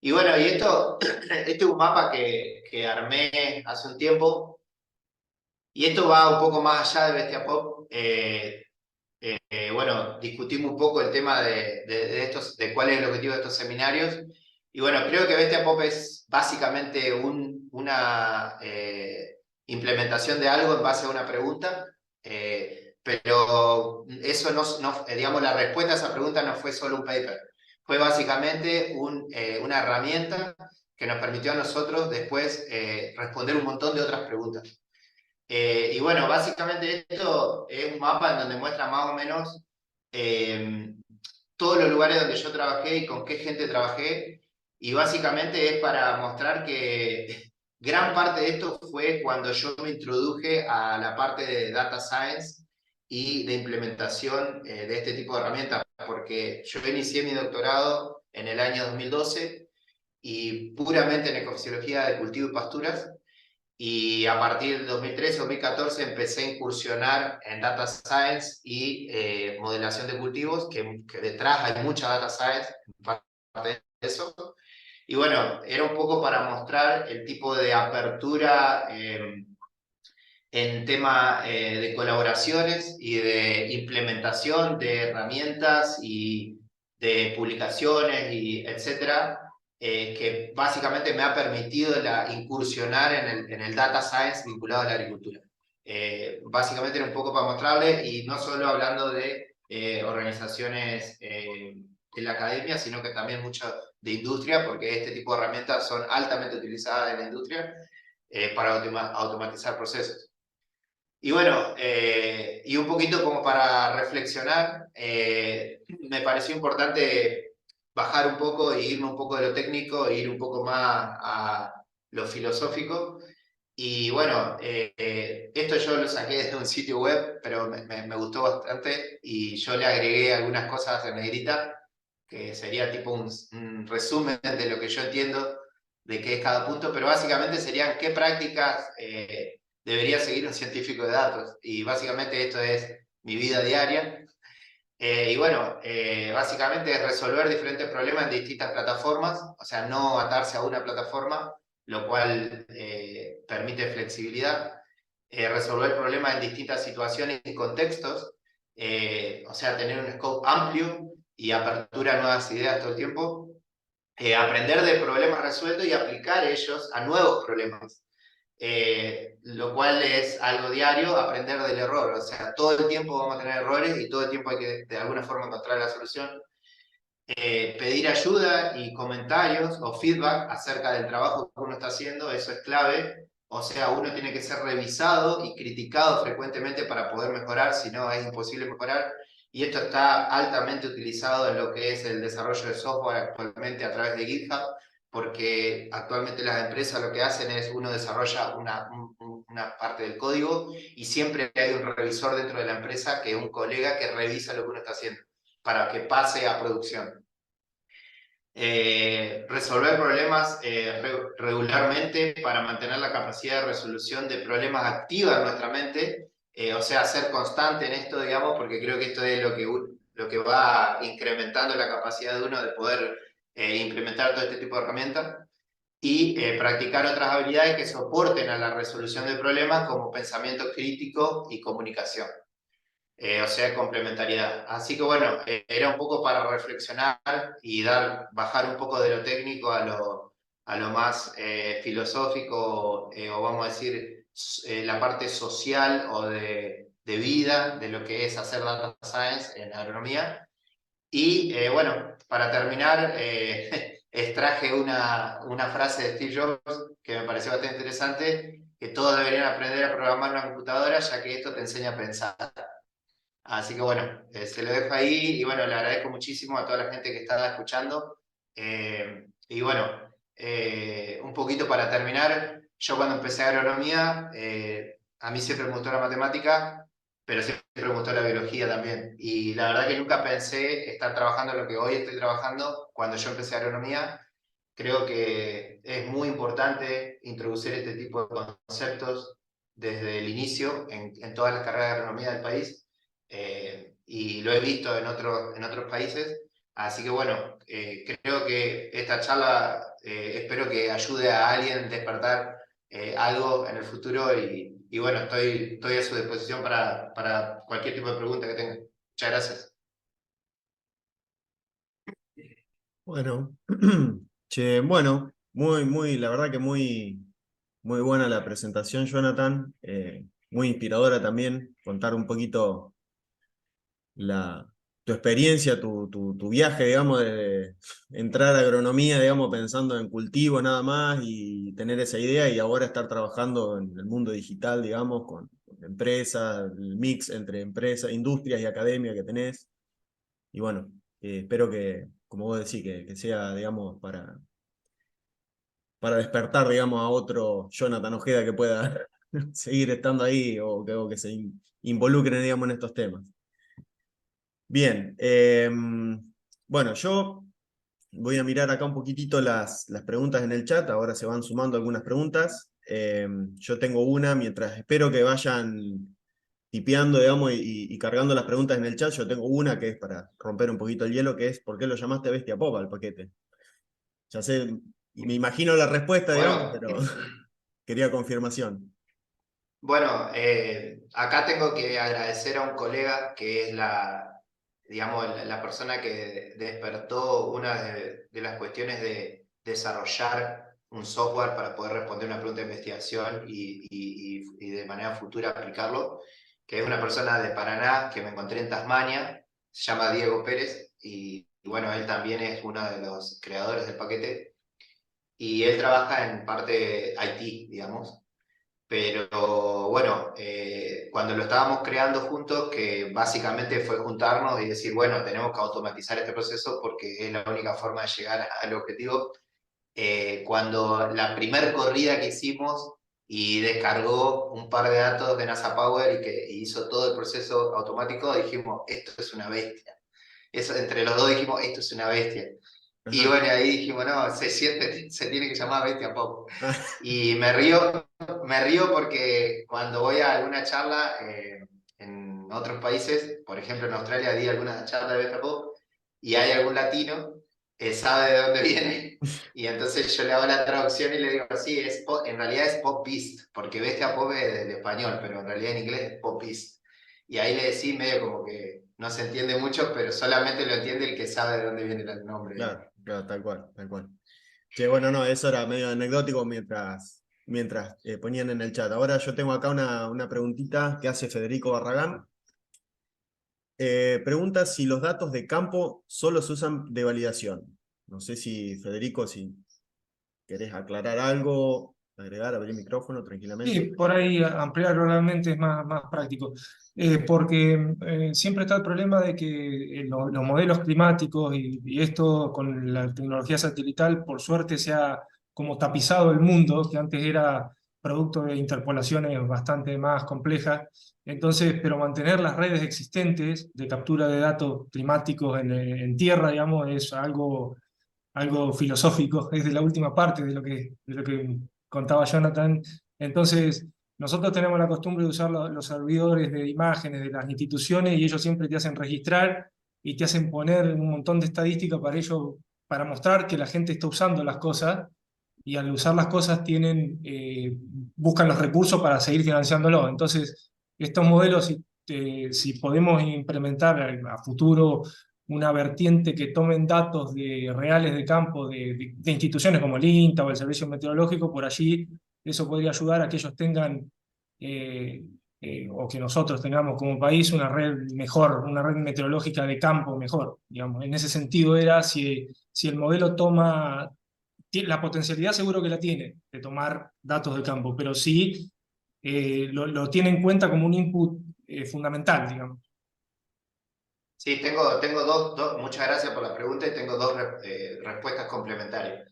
Y bueno, y esto, este es un mapa que armé hace un tiempo, y esto va un poco más allá de Bestia Pop. Bueno, discutimos un poco el tema de cuál es el objetivo de estos seminarios. Y bueno, creo que Bestia Pop es básicamente una implementación de algo en base a una pregunta. Pero eso digamos, la respuesta a esa pregunta no fue solo un paper. Fue básicamente una herramienta que nos permitió a nosotros después responder un montón de otras preguntas. Y bueno, básicamente esto es un mapa en donde muestra más o menos todos los lugares donde yo trabajé y con qué gente trabajé. Y básicamente es para mostrar que gran parte de esto fue cuando yo me introduje a la parte de data science y de implementación de este tipo de herramientas, porque yo inicié mi doctorado en el año 2012 y puramente en ecofisiología de cultivo y pasturas. Y a partir del 2013-2014 empecé a incursionar en data science y modelación de cultivos, que detrás hay mucha data science, parte de eso. Y bueno, era un poco para mostrar el tipo de apertura en tema de colaboraciones y de implementación de herramientas y de publicaciones y etcétera, que básicamente me ha permitido incursionar en el data science vinculado a la agricultura. Básicamente era un poco para mostrarle, y no solo hablando de organizaciones de la academia, sino que también mucho de industria, porque este tipo de herramientas son altamente utilizadas en la industria para automatizar procesos. Y bueno, y un poquito como para reflexionar, me pareció importante bajar un poco e irme un poco de lo técnico e ir un poco más a lo filosófico. Y bueno, esto yo lo saqué desde un sitio web, pero me gustó bastante y yo le agregué algunas cosas en negrita, que sería tipo un resumen de lo que yo entiendo de qué es cada punto, pero básicamente serían qué prácticas debería seguir un científico de datos. Y básicamente esto es mi vida diaria. Y bueno, básicamente es resolver diferentes problemas en distintas plataformas, o sea, no atarse a una plataforma, lo cual permite flexibilidad. Resolver problemas en distintas situaciones y contextos, o sea, tener un scope amplio y apertura a nuevas ideas todo el tiempo. Aprender de problemas resueltos y aplicar ellos a nuevos problemas. Lo cual es algo diario, aprender del error. O sea, todo el tiempo vamos a tener errores y todo el tiempo hay que de alguna forma encontrar la solución. Pedir ayuda y comentarios o feedback acerca del trabajo que uno está haciendo, eso es clave. O sea, uno tiene que ser revisado y criticado frecuentemente para poder mejorar, si no es imposible mejorar. Y esto está altamente utilizado en lo que es el desarrollo de software actualmente a través de GitHub, porque actualmente las empresas lo que hacen es uno desarrolla una parte del código y siempre hay un revisor dentro de la empresa, que es un colega que revisa lo que uno está haciendo para que pase a producción. Resolver problemas regularmente para mantener la capacidad de resolución de problemas activa en nuestra mente, o sea, ser constante en esto, digamos, porque creo que esto es lo que va incrementando la capacidad de uno de poder implementar todo este tipo de herramientas, y practicar otras habilidades que soporten a la resolución de problemas, como pensamiento crítico y comunicación. O sea, complementariedad. Así que bueno, era un poco para reflexionar y bajar un poco de lo técnico a lo más filosófico, o vamos a decir, la parte social o de vida de lo que es hacer data science en agronomía. Y bueno, para terminar, extraje una frase de Steve Jobs que me pareció bastante interesante, que todos deberían aprender a programar una computadora, ya que esto te enseña a pensar. Así que bueno, se lo dejo ahí, y bueno, le agradezco muchísimo a toda la gente que está escuchando. Y bueno, un poquito para terminar, yo cuando empecé agronomía, a mí siempre me gustó la matemática, pero siempre me gustó la biología también. Y la verdad que nunca pensé estar trabajando en lo que hoy estoy trabajando cuando yo empecé agronomía. Creo que es muy importante introducir este tipo de conceptos desde el inicio en todas las carreras de agronomía del país, y lo he visto en otros países. Así que bueno, creo que esta charla espero que ayude a alguien a despertar algo en el futuro y bueno, estoy a su disposición para cualquier tipo de pregunta que tengan. Muchas gracias. Bueno, che, bueno, la verdad que muy buena la presentación, Jonathan. Muy inspiradora también contar un poquito la, tu experiencia, tu viaje, digamos, de entrar a agronomía, digamos, pensando en cultivo nada más y tener esa idea y ahora estar trabajando en el mundo digital, digamos, con empresas, el mix entre empresas, industrias y academia que tenés. Y bueno, espero que, como vos decís, que sea, digamos, para despertar, digamos, a otro Jonathan Ojeda que pueda seguir estando ahí o que se involucren, digamos, en estos temas. Bien, bueno, yo voy a mirar acá un poquitito las preguntas en el chat, ahora se van sumando algunas preguntas. Yo tengo una, mientras espero que vayan tipeando, digamos, y cargando las preguntas en el chat, yo tengo una que es para romper un poquito el hielo, que es ¿por qué lo llamaste Bestia Pop al paquete? Ya sé, y me imagino la respuesta, digamos, Bueno, pero quería confirmación. bueno, acá tengo que agradecer a un colega que es digamos, la persona que despertó una de las cuestiones de desarrollar un software para poder responder una pregunta de investigación y de manera futura aplicarlo, que es una persona de Paraná que me encontré en Tasmania, se llama Diego Pérez, y bueno, él también es uno de los creadores del paquete, y él trabaja en parte IT, digamos. Pero bueno, cuando lo estábamos creando juntos, que básicamente fue juntarnos y decir, bueno, tenemos que automatizar este proceso porque es la única forma de llegar al objetivo. Cuando la primer corrida que hicimos y descargó un par de datos de NASA Power y hizo todo el proceso automático, dijimos, esto es una bestia. Eso, entre los dos dijimos, esto es una bestia. Y Ajá. bueno, ahí dijimos, no, se tiene que llamar Bestia Pop. Ah, Y me río porque cuando voy a alguna charla en otros países, por ejemplo en Australia di alguna charla de Bestia Pop y hay algún latino que sabe de dónde viene y entonces yo le hago la traducción y le digo, sí, en realidad es Pop Beast, porque Bestia Pop es del español, pero en realidad en inglés es Pop Beast. Y ahí le decís medio como que no se entiende mucho, pero solamente lo entiende el que sabe de dónde viene el nombre, digamos. claro, claro, tal cual, tal cual. Che, bueno, no, eso era medio anecdótico mientras ponían en el chat. Ahora yo tengo acá una preguntita que hace Federico Barragán. Pregunta si los datos de campo solo se usan de validación. No sé si, Federico, si querés aclarar algo, agregar, abrir el micrófono tranquilamente. Sí, por ahí ampliar realmente es más práctico. Porque siempre está el problema de que los modelos climáticos y esto con la tecnología satelital, por suerte, se ha como tapizado el mundo, que antes era producto de interpolaciones bastante más complejas. Entonces, pero mantener las redes existentes de captura de datos climáticos en tierra, digamos, es algo filosófico, es de la última parte de lo que contaba Jonathan. Entonces, nosotros tenemos la costumbre de usar los servidores de imágenes de las instituciones y ellos siempre te hacen registrar y te hacen poner un montón de estadísticas para ellos, para mostrar que la gente está usando las cosas y al usar las cosas buscan los recursos para seguir financiándolo. Entonces, estos modelos, si podemos implementar a futuro una vertiente que tomen datos reales de campo de instituciones como el INTA o el Servicio Meteorológico, por allí eso podría ayudar a que ellos tengan, eh, o que nosotros tengamos como país una red mejor, una red meteorológica de campo mejor. Digamos. En ese sentido era si el modelo la potencialidad seguro que la tiene de tomar datos de campo, pero sí lo tiene en cuenta como un input fundamental, digamos. Sí, tengo muchas gracias por la pregunta y tengo dos respuestas complementarias.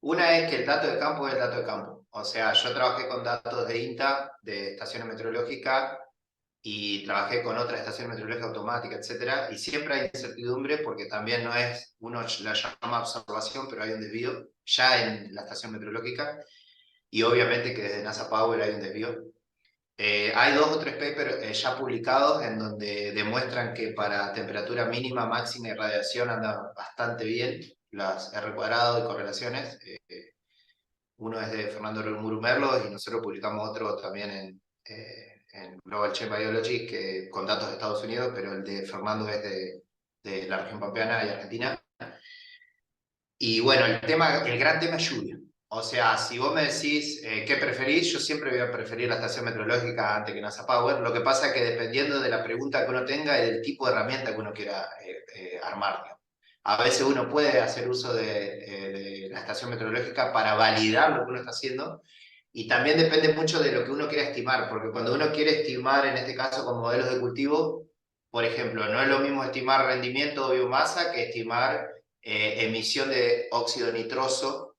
Una es que el dato de campo es el dato de campo. O sea, yo trabajé con datos de INTA, de estaciones meteorológicas, y trabajé con otras estaciones meteorológicas automáticas, etcétera, y siempre hay incertidumbre porque también no es, uno la llama observación, pero hay un desvío ya en la estación meteorológica, y obviamente que desde NASA Power hay un desvío. Hay 2 o 3 papers ya publicados en donde demuestran que para temperatura mínima, máxima y radiación anda bastante bien las R cuadrado y correlaciones. Uno es de Fernando Murumerlo y nosotros publicamos otro también en Global Chain Biology con datos de Estados Unidos, pero el de Fernando es de la región pampeana y Argentina. Y bueno, el gran tema es lluvia. O sea, si vos me decís qué preferís, yo siempre voy a preferir la estación meteorológica antes que NASA Power. Lo que pasa es que dependiendo de la pregunta que uno tenga y del tipo de herramienta que uno quiera armar, ¿no? A veces uno puede hacer uso de la estación meteorológica para validar lo que uno está haciendo, y también depende mucho de lo que uno quiera estimar, porque cuando uno quiere estimar, en este caso con modelos de cultivo, por ejemplo, no es lo mismo estimar rendimiento o biomasa que estimar emisión de óxido nitroso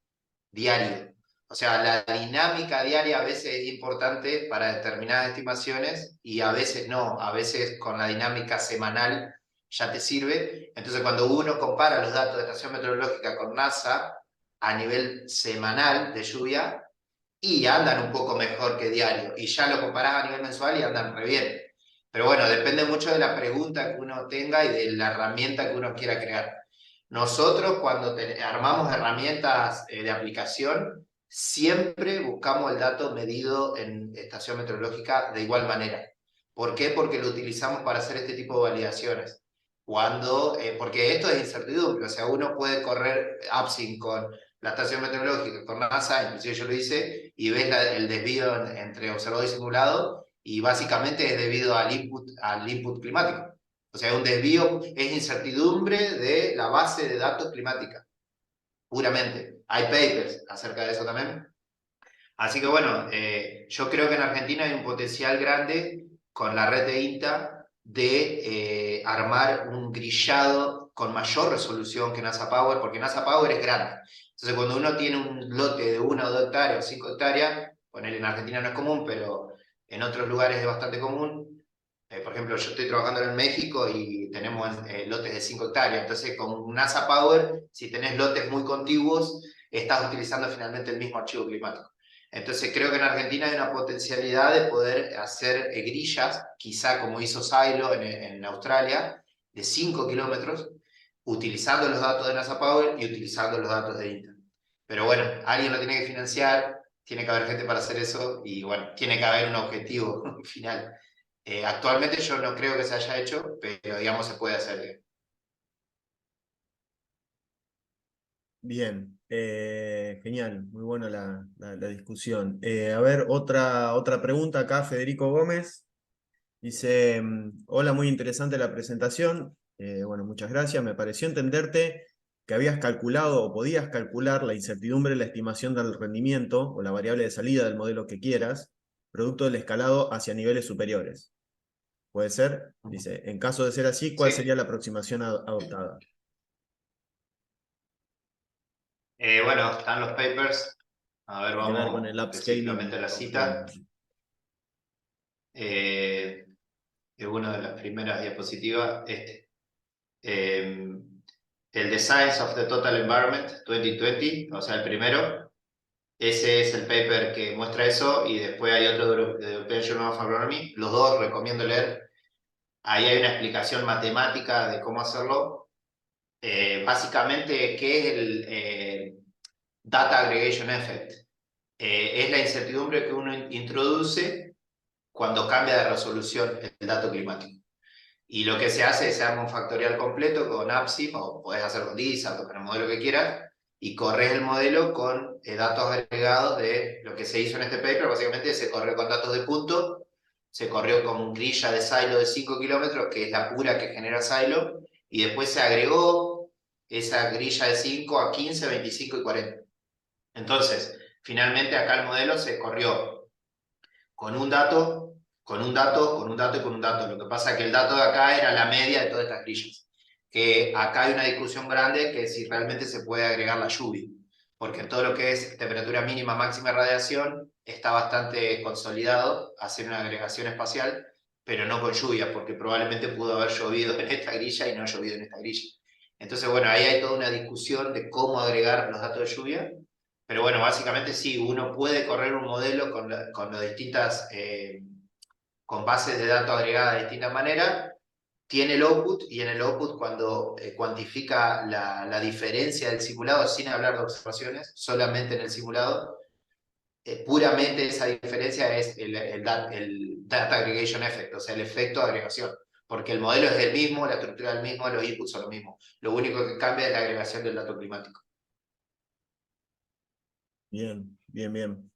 diario. O sea, la dinámica diaria a veces es importante para determinadas estimaciones y a veces no. A veces con la dinámica semanal ya te sirve. Entonces, cuando uno compara los datos de estación meteorológica con NASA a nivel semanal de lluvia, y andan un poco mejor que diario. Y ya lo comparás a nivel mensual y andan re bien. Pero bueno, depende mucho de la pregunta que uno tenga y de la herramienta que uno quiera crear. Nosotros cuando armamos herramientas de aplicación, siempre buscamos el dato medido en estación meteorológica de igual manera. ¿Por qué? Porque lo utilizamos para hacer este tipo de validaciones. Porque esto es incertidumbre, o sea, uno puede correr AppSync con la estación meteorológica, con NASA, inclusive yo lo hice, y ves el desvío entre observado y simulado, y básicamente es debido al input climático. O sea, un desvío es incertidumbre de la base de datos climática, puramente. Hay papers acerca de eso también. Así que bueno, yo creo que en Argentina hay un potencial grande con la red de INTA de armar un grillado con mayor resolución que NASA Power, porque NASA Power es grande. Entonces, cuando uno tiene un lote de 1 o 2 hectáreas o 5 hectáreas, poner en Argentina no es común, pero en otros lugares es bastante común. Por ejemplo, yo estoy trabajando en México y tenemos lotes de 5 hectáreas. Entonces, con NASA Power, si tenés lotes muy contiguos, estás utilizando finalmente el mismo archivo climático. Entonces, creo que en Argentina hay una potencialidad de poder hacer grillas, quizá como hizo Silo en Australia, de 5 kilómetros, utilizando los datos de NASA Power y utilizando los datos de INTA. Pero bueno, alguien lo tiene que financiar, tiene que haber gente para hacer eso y bueno, tiene que haber un objetivo final. Actualmente yo no creo que se haya hecho, pero digamos se puede hacer. Bien, genial, muy buena la discusión. A ver, otra pregunta acá, Federico Gómez. Dice, hola, muy interesante la presentación. Bueno, muchas gracias. Me pareció entenderte que habías calculado o podías calcular la incertidumbre en la estimación del rendimiento o la variable de salida del modelo que quieras, producto del escalado hacia niveles superiores. ¿Puede ser? Dice, en caso de ser así, ¿cuál Sí. sería la aproximación adoptada? Bueno, están los papers. A ver, Tiene que ver con vamos el upscaling específicamente a la cita. downstream. Es una de las primeras diapositivas. El The Science of the Total Environment 2020, o sea, el primero. Ese es el paper que muestra eso, y después hay otro de European Journal of Agronomy. Los dos recomiendo leer. Ahí hay una explicación matemática de cómo hacerlo. Básicamente, ¿qué es el Data Aggregation Effect? Es la incertidumbre que uno introduce cuando cambia de resolución el dato climático. Y lo que se hace es se arma un factorial completo con AppSim, o podés hacer con DISAT o con el modelo que quieras, y corres el modelo con datos agregados de lo que se hizo en este paper. Básicamente se corrió con datos de punto, se corrió con grilla de silo de 5 kilómetros, que es la pura que genera silo, y después se agregó esa grilla de 5 a 15, 25 y 40. Entonces, finalmente acá el modelo se corrió con un dato, con un dato, con un dato y con un dato. Lo que pasa es que el dato de acá era la media de todas estas grillas. Que acá hay una discusión grande que si realmente se puede agregar la lluvia. Porque todo lo que es temperatura mínima, máxima y radiación está bastante consolidado hacer una agregación espacial, pero no con lluvia, porque probablemente pudo haber llovido en esta grilla y no llovido en esta grilla. Entonces, bueno, ahí hay toda una discusión de cómo agregar los datos de lluvia. Pero bueno, básicamente sí, uno puede correr un modelo con las distintas con bases de datos agregadas de distintas maneras, tiene el output, y en el output cuando cuantifica la diferencia del simulado, sin hablar de observaciones, solamente en el simulado, puramente esa diferencia es el data aggregation effect, o sea, el efecto de agregación. Porque el modelo es el mismo, la estructura es el mismo, los inputs son los mismos. Lo único que cambia es la agregación del dato climático. Bien, bien, bien.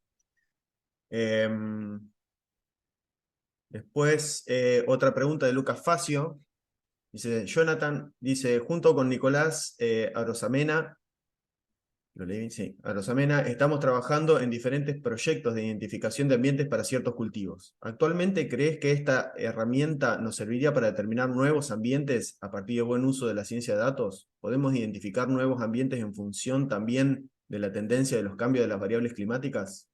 Después, otra pregunta de Lucas Facio. Dice, Jonathan, dice, junto con Nicolás Arosamena, ¿lo leí? Sí, Arosamena, estamos trabajando en diferentes proyectos de identificación de ambientes para ciertos cultivos. ¿Actualmente crees que esta herramienta nos serviría para determinar nuevos ambientes a partir de buen uso de la ciencia de datos? ¿Podemos identificar nuevos ambientes en función también de la tendencia de los cambios de las variables climáticas?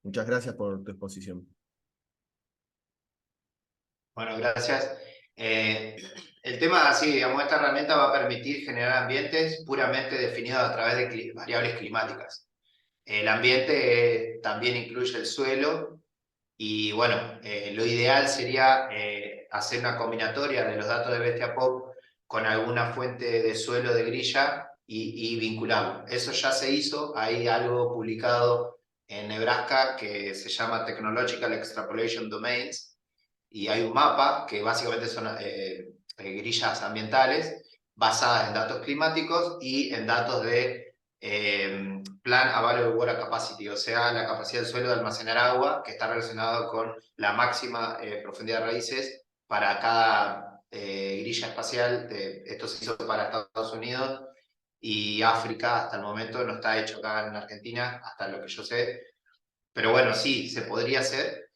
Muchas gracias por tu exposición. Bueno, gracias. El tema, sí, digamos, esta herramienta va a permitir generar ambientes puramente definidos a través de variables climáticas. El ambiente también incluye el suelo y, bueno, lo ideal sería hacer una combinatoria de los datos de Bestia Pop con alguna fuente de suelo de grilla y vincularlo. Eso ya se hizo, hay algo publicado en Nebraska que se llama Technological Extrapolation Domains, y hay un mapa que básicamente son grillas ambientales basadas en datos climáticos y en datos de Plan Available Water Capacity, o sea, la capacidad del suelo de almacenar agua, que está relacionado con la máxima profundidad de raíces para cada grilla espacial. Esto se hizo para Estados Unidos y África. Hasta el momento no está hecho acá en Argentina, hasta lo que yo sé. Pero bueno, sí, se podría hacer.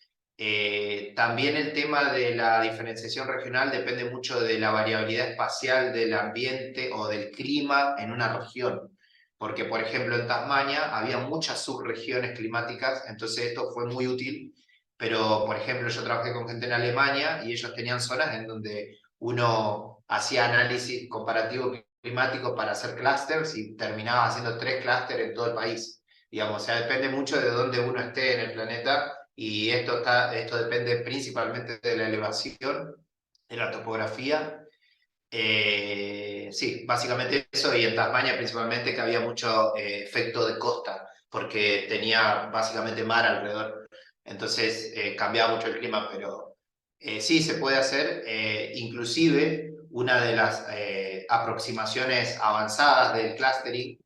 También el tema de la diferenciación regional depende mucho de la variabilidad espacial del ambiente o del clima en una región. Porque, por ejemplo, en Tasmania había muchas subregiones climáticas, entonces esto fue muy útil. Pero, por ejemplo, yo trabajé con gente en Alemania y ellos tenían zonas en donde uno hacía análisis comparativo climático para hacer clústeres y terminaba haciendo 3 clústeres en todo el país. Digamos, o sea, depende mucho de dónde uno esté en el planeta, y esto depende principalmente de la elevación, de la topografía. Sí, básicamente eso, y en Tasmania principalmente que había mucho efecto de costa, porque tenía básicamente mar alrededor. Entonces cambiaba mucho el clima, pero sí se puede hacer. Inclusive una de las aproximaciones avanzadas del clustering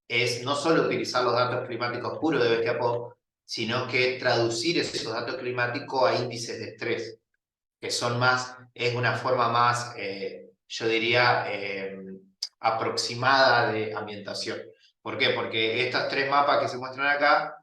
es no solo utilizar los datos climáticos puros de Bestia Pop, sino que traducir esos datos climáticos a índices de estrés, que son más, es una forma más, yo diría, aproximada de ambientación. ¿Por qué? Porque estos 3 mapas que se muestran acá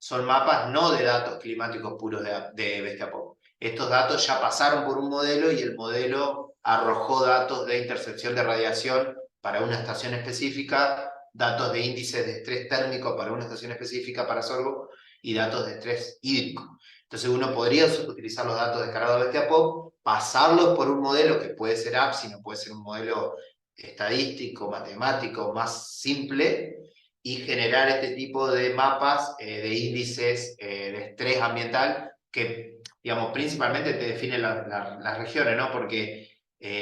son mapas no de datos climáticos puros de Bestia Pop. Estos datos ya pasaron por un modelo y el modelo arrojó datos de intercepción de radiación para una estación específica, datos de índices de estrés térmico para una estación específica para sorgo y datos de estrés hídrico. Entonces uno podría utilizar los datos descargados de Bestia Pop, pasarlos por un modelo que puede ser APSI, no puede ser un modelo estadístico, matemático, más simple, y generar este tipo de mapas de índices de estrés ambiental que, digamos, principalmente te definen las regiones, ¿no? Porque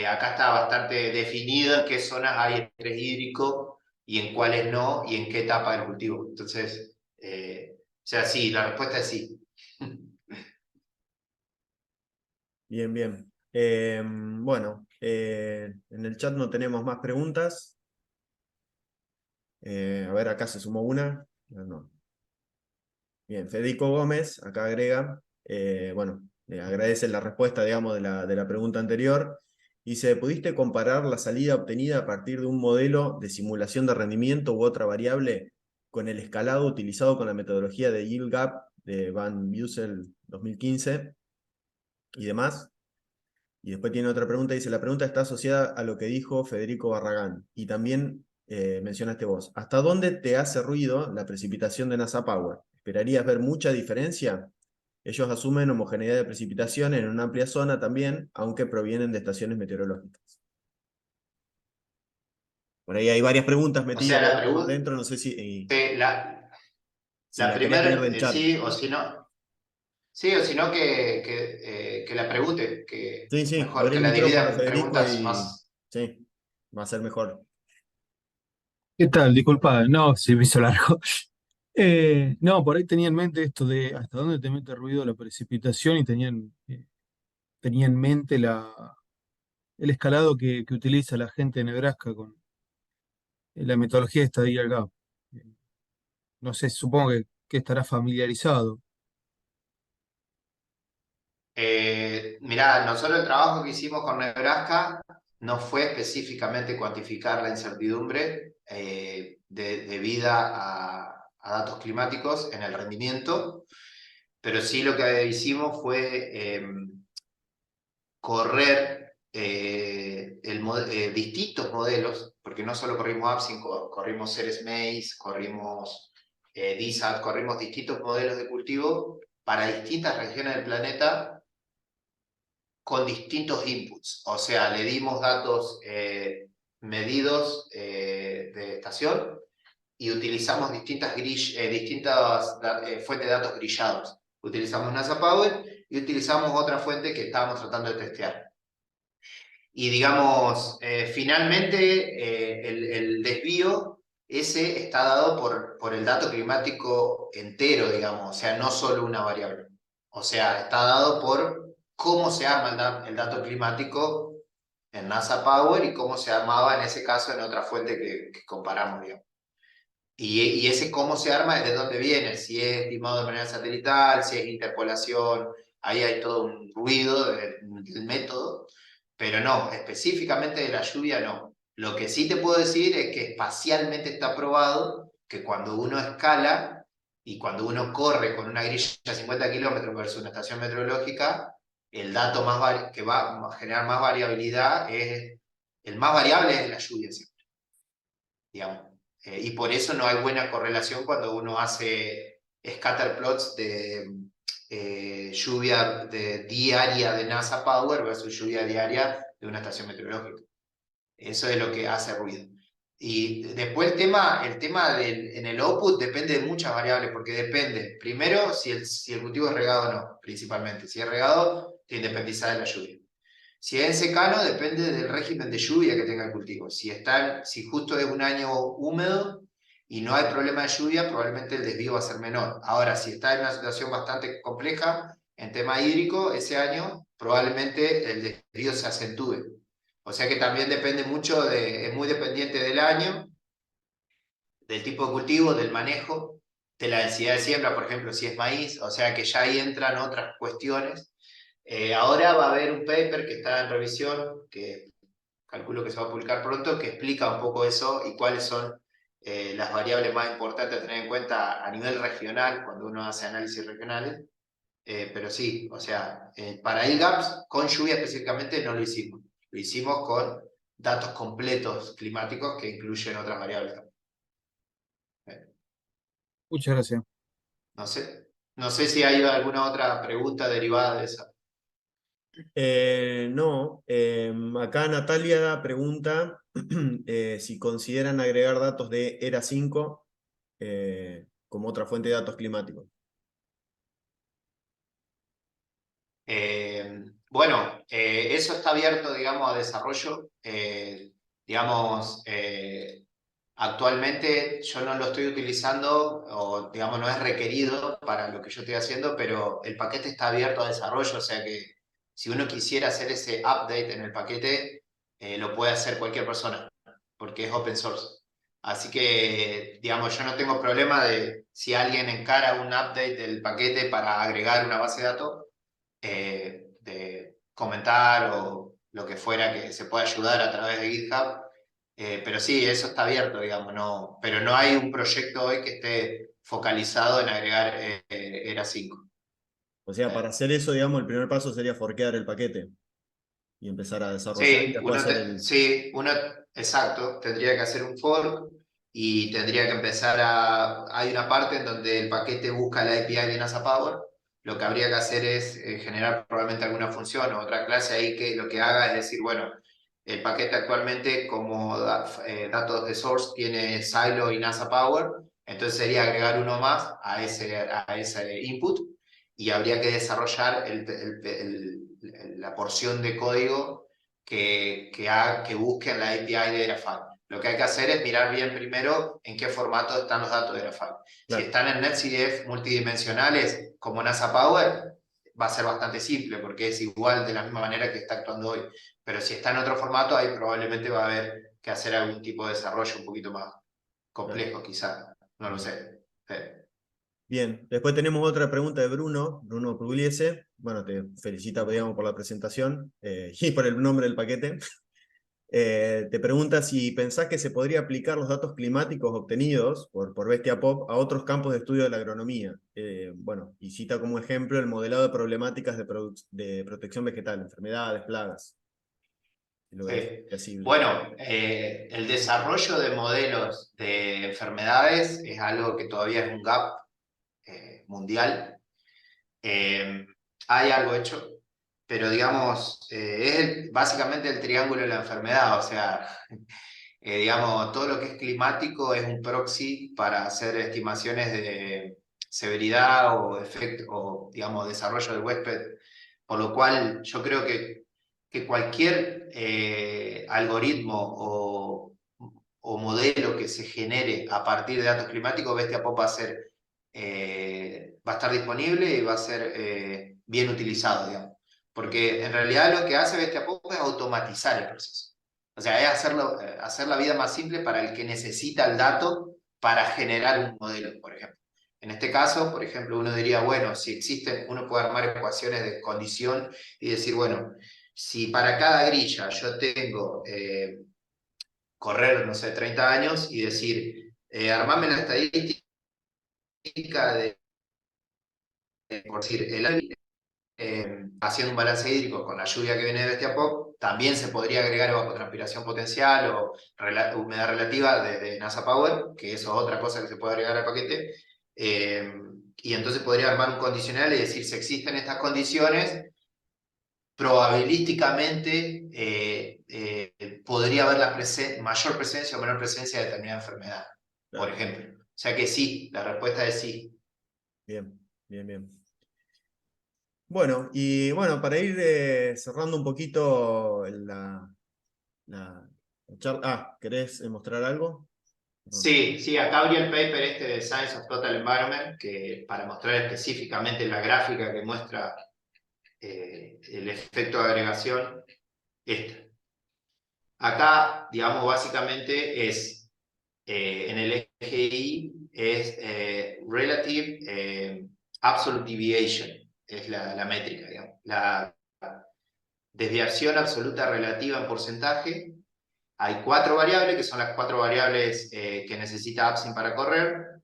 acá está bastante definido en qué zonas hay estrés hídrico y en cuáles no, y en qué etapa del cultivo. Entonces, o sea, sí, la respuesta es sí. Bien, bien. Bueno, en el chat no tenemos más preguntas. A ver, acá se sumó una. No. Bien, Federico Gómez, acá agrega, bueno, agradece la respuesta, digamos, de la pregunta anterior. Dice, ¿pudiste comparar la salida obtenida a partir de un modelo de simulación de rendimiento u otra variable con el escalado utilizado con la metodología de Yield Gap de Van Bussel 2015 y demás? Y después tiene otra pregunta, dice, la pregunta está asociada a lo que dijo Federico Barragán, y también mencionaste vos. ¿Hasta dónde te hace ruido la precipitación de NASA Power? ¿Esperarías ver mucha diferencia? Ellos asumen homogeneidad de precipitación en una amplia zona también, aunque provienen de estaciones meteorológicas. Por ahí hay varias preguntas O sea, metidas la pregunta, dentro, no sé si la la querés leer primera, del chat. sí, o si no, sí, o si no, que la pregunte, que Sí, mejor abrí que el la micrófono, divida en Federico, preguntas y más. sí, va a ser mejor. ¿Qué tal? Disculpa, no, se me hizo largo. No, por ahí tenía en mente esto de hasta dónde te mete ruido la precipitación y tenía en mente el escalado que utiliza la gente de Nebraska con la metodología de Stadiger Gap. Eh, No sé, supongo que estará familiarizado. Mirá, nosotros el trabajo que hicimos con Nebraska no fue específicamente cuantificar la incertidumbre debida a datos climáticos en el rendimiento, pero sí lo que hicimos fue correr distintos modelos, porque no solo corrimos Absin, corrimos Ceres Maze, corrimos DISAT, corrimos distintos modelos de cultivo para distintas regiones del planeta con distintos inputs. O sea, le dimos datos medidos de estación y utilizamos distintas fuentes de datos grillados. Utilizamos NASA Power y utilizamos otra fuente que estábamos tratando de testear. Y digamos, finalmente el desvío ese está dado por el dato climático entero, digamos, o sea, no solo una variable. O sea, está dado por cómo se arma el dato climático en NASA Power y cómo se armaba en ese caso en otra fuente que comparamos, digamos. Y ese cómo se arma es de dónde viene, si es estimado de manera satelital, si es interpolación, ahí hay todo un ruido del método, pero no, específicamente de la lluvia no. Lo que sí te puedo decir es que espacialmente está probado que cuando uno escala y cuando uno corre con una grilla a 50 kilómetros versus una estación meteorológica, el dato que va a generar más variabilidad es, el más variable es la lluvia siempre, digamos. Y por eso no hay buena correlación cuando uno hace scatter plots de lluvia diaria de NASA Power versus lluvia diaria de una estación meteorológica. Eso es lo que hace ruido. Y después el tema en el output depende de muchas variables, porque depende, primero, si el cultivo es regado o no, principalmente. Si es regado, te independizás de la lluvia. Si es en secano, depende del régimen de lluvia que tenga el cultivo. Si justo es un año húmedo y no hay problema de lluvia, probablemente el desvío va a ser menor. Ahora, si está en una situación bastante compleja en tema hídrico, ese año probablemente el desvío se acentúe. O sea que también depende mucho es muy dependiente del año, del tipo de cultivo, del manejo, de la densidad de siembra, por ejemplo, si es maíz, o sea que ya ahí entran otras cuestiones. Ahora va a haber un paper que está en revisión, que calculo que se va a publicar pronto, que explica un poco eso y cuáles son las variables más importantes a tener en cuenta a nivel regional, cuando uno hace análisis regionales. Pero sí, o sea, para ILGAPS, con lluvia específicamente, no lo hicimos. Lo hicimos con datos completos climáticos que incluyen otras variables. Muchas gracias. No sé, no sé si hay alguna otra pregunta derivada de esa. No, acá Natalia pregunta si consideran agregar datos de ERA 5 como otra fuente de datos climáticos. Bueno, eso está abierto, digamos, a desarrollo. Digamos, actualmente yo no lo estoy utilizando, o digamos, no es requerido para lo que yo estoy haciendo, pero el paquete está abierto a desarrollo, o sea que si uno quisiera hacer ese update en el paquete, lo puede hacer cualquier persona, porque es open source. Así que, digamos, yo no tengo problema de si alguien encara un update del paquete para agregar una base de datos, de comentar o lo que fuera que se pueda ayudar a través de GitHub. Pero sí, eso está abierto, digamos, no, pero no hay un proyecto hoy que esté focalizado en agregar ERA 5. O sea, para hacer eso, digamos, el primer paso sería forkear el paquete y empezar a desarrollar y Sí, después hacer el... exacto, tendría que hacer un fork y tendría que empezar a... Hay una parte en donde el paquete busca la API de NASA Power. Lo que habría que hacer es generar probablemente alguna función o otra clase ahí que lo que haga es decir, bueno, el paquete actualmente como datos de source tiene Silo y NASA Power, entonces sería agregar uno más a ese input y habría que desarrollar la porción de código que busque en la API de Grafana. Lo que hay que hacer es mirar bien primero en qué formato están los datos de Grafana. Claro. Si están en NetCDF multidimensionales como NASA Power, va a ser bastante simple porque es igual de la misma manera que está actuando hoy. Pero si está en otro formato, ahí probablemente va a haber que hacer algún tipo de desarrollo un poquito más complejo, quizás. No lo sé. Bien, después tenemos otra pregunta de Bruno Pugliese. Bueno, te felicita, digamos, por la presentación y por el nombre del paquete. Te pregunta si pensás que se podría aplicar los datos climáticos obtenidos por Bestiapop a otros campos de estudio de la agronomía. Bueno, y cita como ejemplo el modelado de problemáticas de protección vegetal, enfermedades, plagas. Lo Sí. posible. Bueno, el desarrollo de modelos de enfermedades es algo que todavía es un gap mundial. Hay algo hecho, pero digamos, es básicamente el triángulo de la enfermedad, o sea, digamos, todo lo que es climático es un proxy para hacer estimaciones de severidad o efecto, o digamos, desarrollo del huésped, por lo cual yo creo que cualquier algoritmo o modelo que se genere a partir de datos climáticos, Bestiapop va a ser va a estar disponible y va a ser bien utilizado, digamos. Porque en realidad lo que hace Bestiapop es automatizar el proceso. O sea, es hacer la vida más simple para el que necesita el dato para generar un modelo, por ejemplo. En este caso, por ejemplo, uno diría, bueno, si existen, uno puede armar ecuaciones de condición y decir, bueno, si para cada grilla yo tengo correr, no sé, 30 años y decir, armame la estadística por decir, haciendo un balance hídrico con la lluvia que viene de Bestiapop, también se podría agregar evapotranspiración potencial o humedad relativa de NASA Power, que eso es otra cosa que se puede agregar al paquete. Y entonces podría armar un condicional y decir, si existen estas condiciones, probabilísticamente podría haber mayor presencia o menor presencia de determinada enfermedad, por ejemplo. O sea que sí, la respuesta es sí. Bien, bien, bien. Bueno, y bueno, para ir cerrando un poquito la charla. ¿Querés mostrar algo? Sí, sí, acá abrí el paper este de Science of Total Environment, que para mostrar específicamente la gráfica que muestra el efecto de agregación, esta. Acá, digamos, básicamente es, en el eje Y, es Relative Absolute Deviation, es la métrica, digamos. La desviación absoluta relativa en porcentaje. Hay 4 variables, que son las 4 variables que necesita Absin para correr.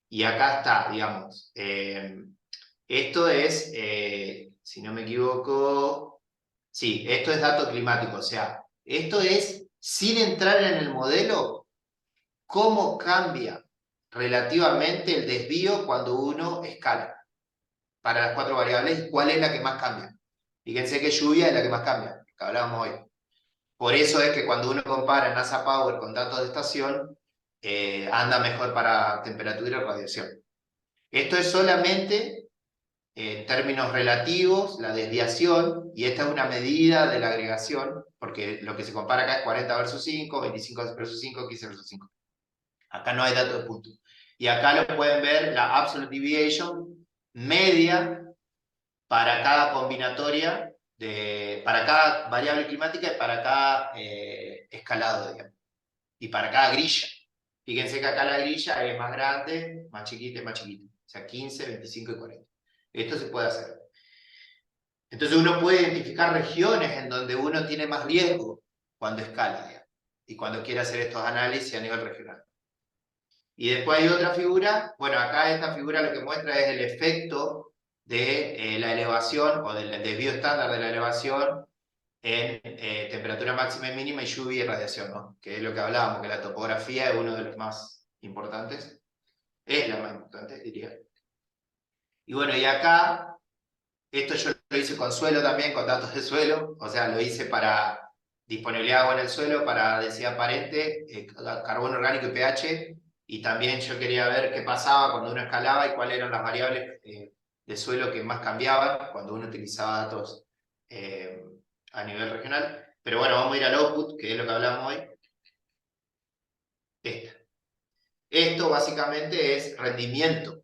Y acá está, digamos. Esto es, si no me equivoco, sí, esto es dato climático. O sea, esto es, sin entrar en el modelo, cómo cambia relativamente el desvío cuando uno escala para las 4 variables y cuál es la que más cambia. Fíjense que lluvia es la que más cambia, que hablábamos hoy. Por eso es que cuando uno compara NASA Power con datos de estación, anda mejor para temperatura y radiación. Esto es solamente en términos relativos, la desviación, y esta es una medida de la agregación, porque lo que se compara acá es 40 versus 5, 25 versus 5, 15 versus 5. Acá no hay datos de punto. Y acá lo pueden ver, la absolute deviation media para cada combinatoria, para cada variable climática y para cada escalado, digamos. Y para cada grilla. Fíjense que acá la grilla es más grande, más chiquita y más chiquita. O sea, 15, 25 y 40. Esto se puede hacer. Entonces uno puede identificar regiones en donde uno tiene más riesgo cuando escala, digamos, y cuando quiere hacer estos análisis a nivel regional. Y después hay otra figura, bueno, acá esta figura lo que muestra es el efecto de la elevación o del desvío estándar de la elevación en temperatura máxima y mínima y lluvia y radiación, ¿no? Que es lo que hablábamos, que la topografía es uno de los más importantes, es la más importante, diría. Y bueno, y acá, esto yo lo hice con suelo también, con datos de suelo, o sea, lo hice para disponibilidad de agua en el suelo, para densidad aparente, carbono orgánico y pH, y también yo quería ver qué pasaba cuando uno escalaba y cuáles eran las variables de suelo que más cambiaban cuando uno utilizaba datos a nivel regional. Pero bueno, vamos a ir al output, que es lo que hablamos hoy. Esto básicamente es rendimiento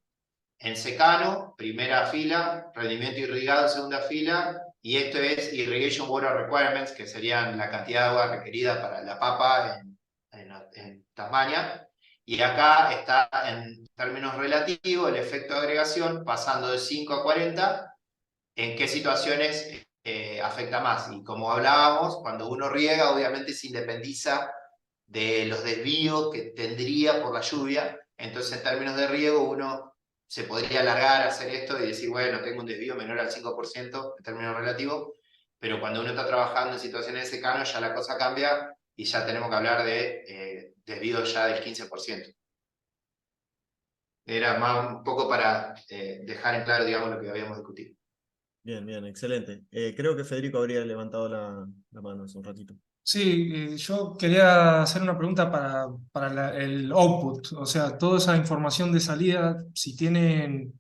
en secano, primera fila, rendimiento irrigado en segunda fila, y esto es Irrigation Water Requirements, que serían la cantidad de agua requerida para la papa en Tasmania. Y acá está en términos relativos el efecto de agregación pasando de 5 a 40, en qué situaciones afecta más. Y como hablábamos, cuando uno riega, obviamente se independiza de los desvíos que tendría por la lluvia. Entonces, en términos de riego, uno se podría alargar a hacer esto y decir, bueno, tengo un desvío menor al 5% en términos relativos, pero cuando uno está trabajando en situaciones de secano, ya la cosa cambia y ya tenemos que hablar de desvío ya del 15%. Era más un poco para dejar en claro, digamos, lo que habíamos discutido. Bien, bien, excelente. Creo que Federico habría levantado la mano hace un ratito. Sí, yo quería hacer una pregunta para el output, o sea, toda esa información de salida, si tienen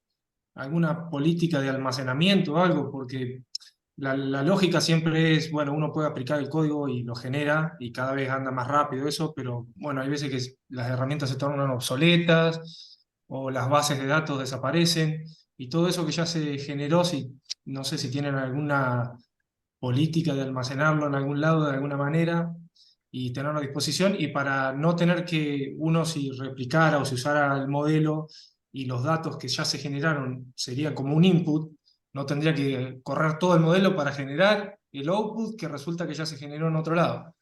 alguna política de almacenamiento o algo, porque la lógica siempre es, bueno, uno puede aplicar el código y lo genera y cada vez anda más rápido eso, pero bueno, hay veces que las herramientas se tornan obsoletas o las bases de datos desaparecen y todo eso que ya se generó, si, no sé si tienen alguna política de almacenarlo en algún lado de alguna manera y tenerlo a disposición y para no tener que uno si replicara o si usara el modelo y los datos que ya se generaron sería como un input, no tendría que correr todo el modelo para generar el output que resulta que ya se generó en otro lado.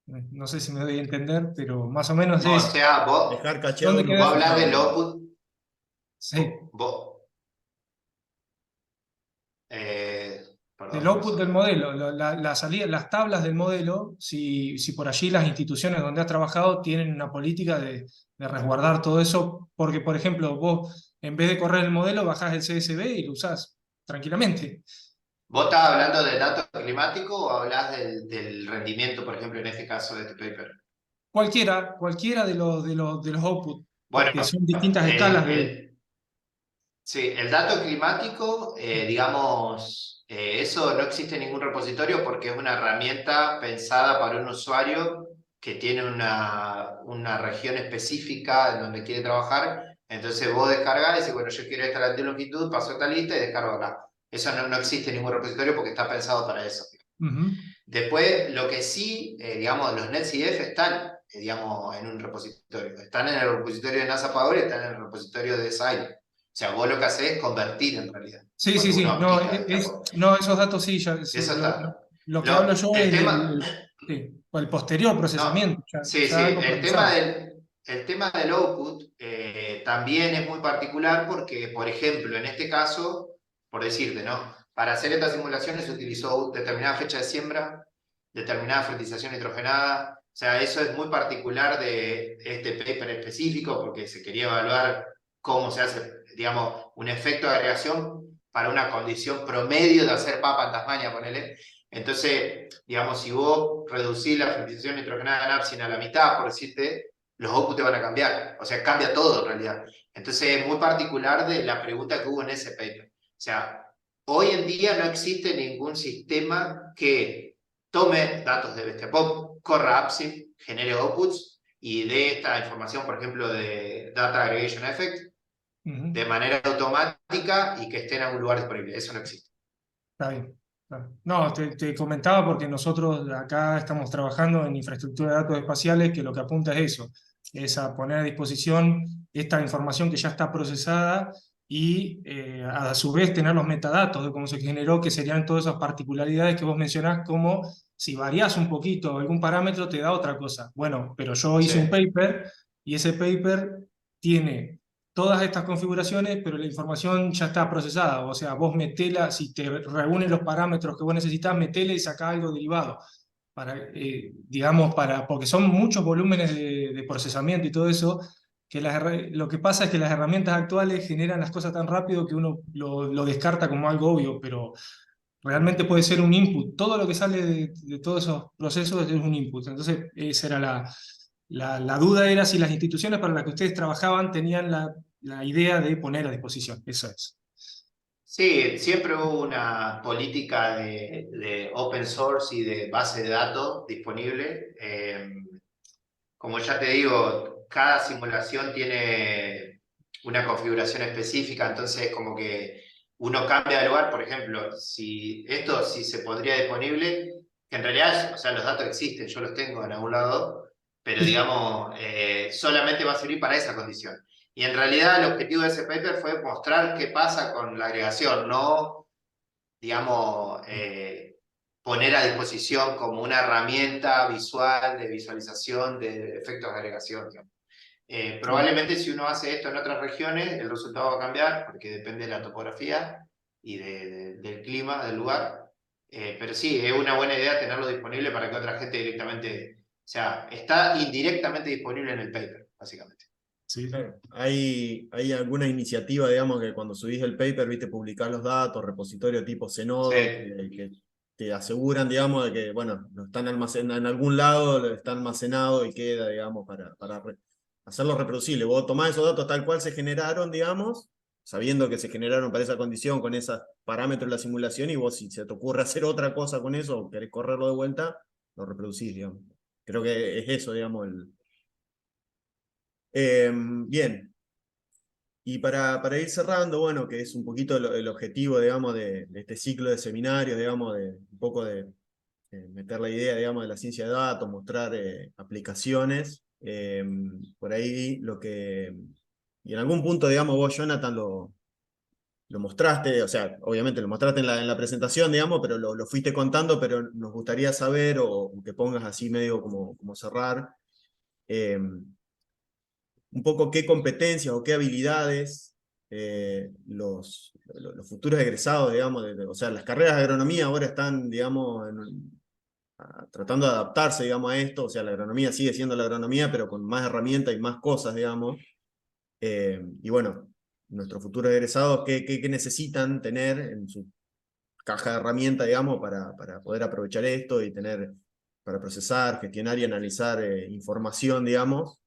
No sé si me doy a entender, pero más o menos O es sea, Dejar cacheado dónde en un queda vos eso. hablás del lugar. output, Sí, vos, del perdón, no output sé. del modelo, la salida, las tablas del modelo, si por allí las instituciones donde has trabajado tienen una política de resguardar todo eso, porque por ejemplo vos en vez de correr el modelo bajás el CSV y lo usás tranquilamente. ¿Vos estás hablando del dato climático o hablás del rendimiento, por ejemplo, en este caso de este paper? Cualquiera de los outputs, Bueno, porque son distintas el, escalas de... el- sí, el dato climático, digamos, eso no existe en ningún repositorio porque es una herramienta pensada para un usuario que tiene una región específica en donde quiere trabajar. Entonces vos descargás y decís, bueno, yo quiero esta longitud, paso esta lista y descargo acá. Eso no existe en ningún repositorio porque está pensado para eso. Ujú. Después, lo que sí, digamos, los NetCDF están, digamos, en un repositorio. Están en el repositorio de NASA Power y están en el repositorio de SAI. O sea, vos lo que haces es convertir en realidad, Sí, sí, cuando uno sí, no, aplica esta forma. no, esos datos sí, ya, sí, Eso está. lo que hablo yo El es tema, sí, el posterior no, procesamiento, sí, ya sí, algo procesado. el tema del output también es muy particular porque, por ejemplo, en este caso, por decirte, ¿no? Para hacer estas simulaciones se utilizó determinada fecha de siembra, determinada fertilización nitrogenada. O sea, eso es muy particular de este paper específico porque se quería evaluar cómo se hace, digamos, un efecto de agregación para una condición promedio de hacer papa en Tasmania, ponele. Entonces, digamos, si vos reducís la fertilización nitrogenada en Absin a la mitad, por decirte, los outputs te van a cambiar. O sea, cambia todo en realidad. Entonces, es muy particular de la pregunta que hubo en ese paper. O sea, hoy en día no existe ningún sistema que tome datos de Bestiapop, corra Absin, genere outputs y dé esta información, por ejemplo, de Data Aggregation Effect Ujú. de manera automática y que esté en algún lugar disponible. Eso no existe. Está bien. No, te comentaba porque nosotros acá estamos trabajando en infraestructura de datos espaciales que lo que apunta es eso, es a poner a disposición esta información que ya está procesada y a su vez tener los metadatos de cómo se generó, que serían todas esas particularidades que vos mencionás, como si variás un poquito algún parámetro te da otra cosa. Bueno, pero yo Sí. hice un paper y ese paper tiene todas estas configuraciones, pero la información ya está procesada. O sea, vos metela, si te reúnen los parámetros que vos necesitas, metele y saca algo derivado. Digamos, porque son muchos volúmenes de procesamiento y todo eso, que lo que pasa es que las herramientas actuales generan las cosas tan rápido que uno lo descarta como algo obvio, pero realmente puede ser un input. Todo lo que sale de todos esos procesos es un input. Entonces, esa era la duda era si las instituciones para las que ustedes trabajaban tenían la idea de poner a disposición. Eso es. Sí, siempre hubo una política de open source y de base de datos disponible. Como ya te digo, cada simulación tiene una configuración específica, entonces como que uno cambia de lugar, por ejemplo, si se pondría disponible, que en realidad, o sea, los datos existen, yo los tengo en algún lado, pero digamos, solamente va a servir para esa condición. Y en realidad el objetivo de ese paper fue mostrar qué pasa con la agregación, no, digamos, poner a disposición como una herramienta visual de visualización de efectos de agregación. Probablemente si uno hace esto en otras regiones, el resultado va a cambiar, porque depende de la topografía y del clima del lugar. Pero sí, es una buena idea tenerlo disponible para que otra gente directamente, o sea, está indirectamente disponible en el paper, básicamente. Sí. Claro. Hay alguna iniciativa, digamos, que cuando subís el paper, viste, publicar los datos, repositorio tipo Sí. Zenodo, que te aseguran, digamos, de que, bueno, lo están almacenando en algún lado, lo está almacenado y queda, digamos, para hacerlo reproducible. Vos tomás esos datos tal cual se generaron, digamos, sabiendo que se generaron para esa condición, con esos parámetros de la simulación, y vos si se te ocurre hacer otra cosa con eso, o querés correrlo de vuelta, lo reproducís, digamos. Creo que es eso, digamos, bien. Y para ir cerrando, bueno, que es un poquito el objetivo, digamos, de este ciclo de seminarios, digamos, de un poco de meter la idea, digamos, de la ciencia de datos, mostrar aplicaciones. Por ahí y en algún punto, digamos, vos, Jonathan, lo mostraste, o sea, obviamente lo mostraste en la presentación, digamos, pero lo fuiste contando, pero nos gustaría saber, o que pongas así medio como cerrar, eh, un poco qué competencias o qué habilidades los futuros egresados, digamos, o sea, las carreras de agronomía ahora están, digamos, tratando de adaptarse, digamos, a esto, o sea, la agronomía sigue siendo la agronomía, pero con más herramientas y más cosas, digamos. Y bueno, nuestros futuros egresados, ¿qué necesitan tener en su caja de herramientas, digamos, para poder aprovechar esto y para procesar, gestionar y analizar información, digamos,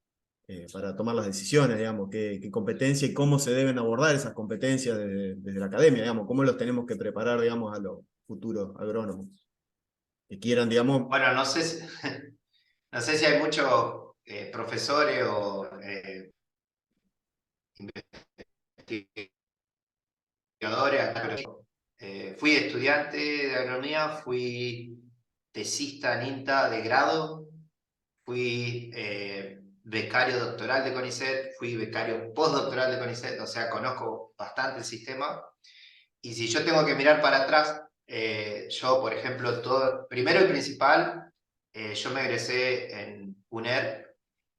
para tomar las decisiones, digamos, qué competencia y cómo se deben abordar esas competencias desde la academia, digamos, cómo los tenemos que preparar, digamos, a los futuros agrónomos que quieran, digamos. Bueno, no sé si, no sé si hay muchos profesores o investigadores acá, pero fui estudiante de agronomía, fui tesista en INTA de grado, fui becario doctoral de CONICET, fui becario postdoctoral de CONICET, o sea, conozco bastante el sistema. Y si yo tengo que mirar para atrás, yo, por ejemplo, primero y principal, yo me egresé en UNER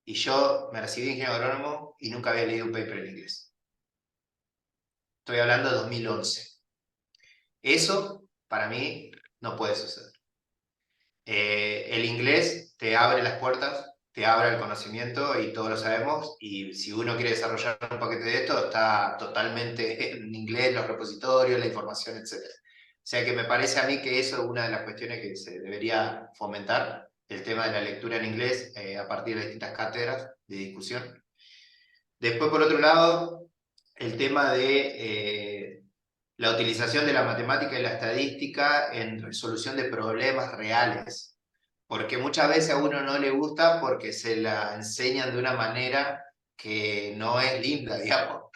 y yo me recibí de ingeniero agrónomo y nunca había leído un paper en inglés. Estoy hablando de 2011. Eso, para mí, no puede suceder. El inglés te abre las puertas, te abre el conocimiento y todos lo sabemos. Y si uno quiere desarrollar un paquete de esto, está totalmente en inglés, los repositorios, la información, etc. O sea que me parece a mí que eso es una de las cuestiones que se debería fomentar, el tema de la lectura en inglés a partir de distintas cátedras de discusión. Después, por otro lado, el tema de la utilización de la matemática y la estadística en resolución de problemas reales, porque muchas veces a uno no le gusta porque se la enseñan de una manera que no es linda, digamos.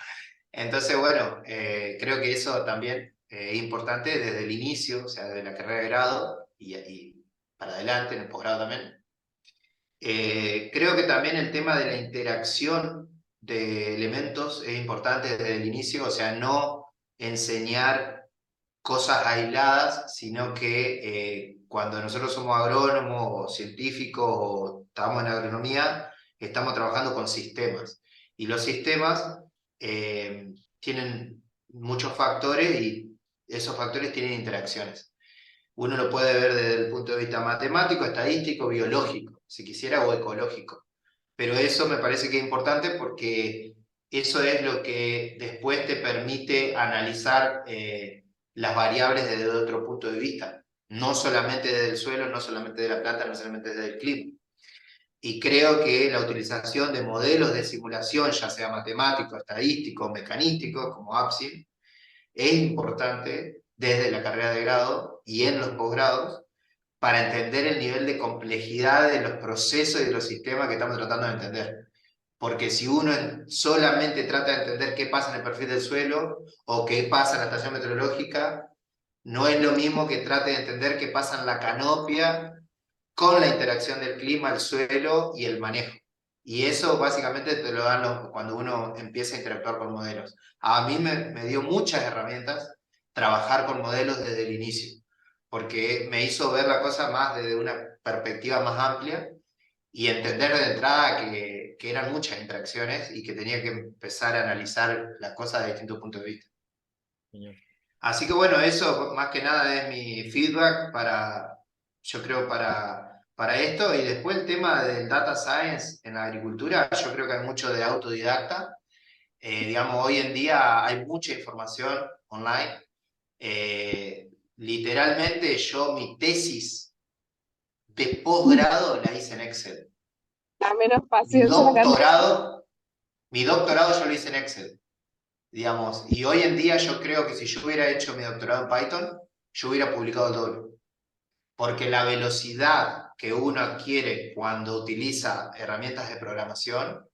Entonces, bueno, creo que eso también es importante desde el inicio, o sea, desde la carrera de grado y para adelante, en el posgrado también. Creo que también el tema de la interacción de elementos es importante desde el inicio, o sea, no enseñar cosas aisladas, sino que cuando nosotros somos agrónomos o científicos o estamos en agronomía, estamos trabajando con sistemas. Y los sistemas tienen muchos factores y esos factores tienen interacciones. Uno lo puede ver desde el punto de vista matemático, estadístico, biológico, si quisiera, o ecológico. Pero eso me parece que es importante porque eso es lo que después te permite analizar las variables desde otro punto de vista. No solamente desde el suelo, no solamente de la planta, no solamente desde el clima. Y creo que la utilización de modelos de simulación, ya sea matemáticos, estadísticos, mecanísticos, como APSIM, es importante desde la carrera de grado y en los posgrados para entender el nivel de complejidad de los procesos y de los sistemas que estamos tratando de entender. Porque si uno solamente trata de entender qué pasa en el perfil del suelo o qué pasa en la estación meteorológica, no es lo mismo que trate de entender qué pasa en la canopia con la interacción del clima, el suelo y el manejo. Y eso básicamente te lo dan cuando uno empieza a interactuar con modelos. A mí me dio muchas herramientas trabajar con modelos desde el inicio, porque me hizo ver la cosa más desde una perspectiva más amplia y entender de entrada que eran muchas interacciones y que tenía que empezar a analizar las cosas de distintos puntos de vista. Genial. Así que bueno, eso más que nada es mi feedback yo creo, para esto. Y después el tema del data science en la agricultura, yo creo que hay mucho de autodidacta. Digamos, hoy en día hay mucha información online. Literalmente yo mi tesis de posgrado la hice en Excel. A menos Mi paciencia la cantidad. doctorado yo lo hice en Excel. Digamos, y hoy en día yo creo que si yo hubiera hecho mi doctorado en Python, yo hubiera publicado el doble. Porque la velocidad que uno adquiere cuando utiliza herramientas de programación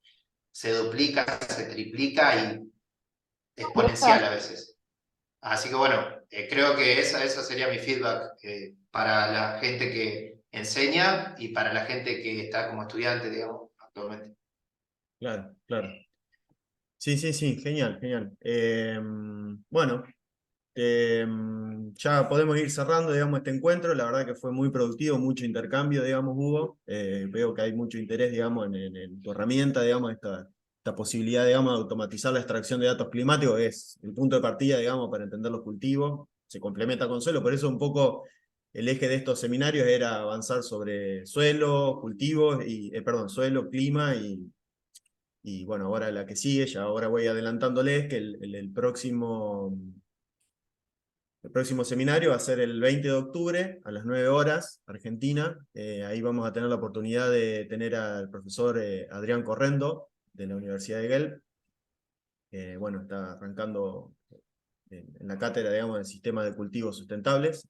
se duplica, se triplica y exponencial a veces. Así que bueno, creo que eso sería mi feedback para la gente que enseña y para la gente que está como estudiante, digamos, actualmente. Claro, claro. Sí, sí, sí, genial, genial. Bueno, ya podemos ir cerrando, digamos, este encuentro. La verdad que fue muy productivo, mucho intercambio, digamos, hubo. Veo que hay mucho interés, digamos, en tu herramienta, digamos, esta posibilidad, digamos, de automatizar la extracción de datos climáticos, es el punto de partida, digamos, para entender los cultivos. Se complementa con suelo, por eso un poco el eje de estos seminarios era avanzar sobre suelo, cultivos, perdón, suelo, clima y bueno, ahora la que sigue, ya ahora voy adelantándoles que el próximo seminario va a ser el 20 de octubre a las 9 horas, Argentina. Ahí vamos a tener la oportunidad de tener al profesor Adrián Correndo, de la Universidad de Gelb. Bueno, está arrancando en la cátedra, digamos, del sistema de cultivos sustentables.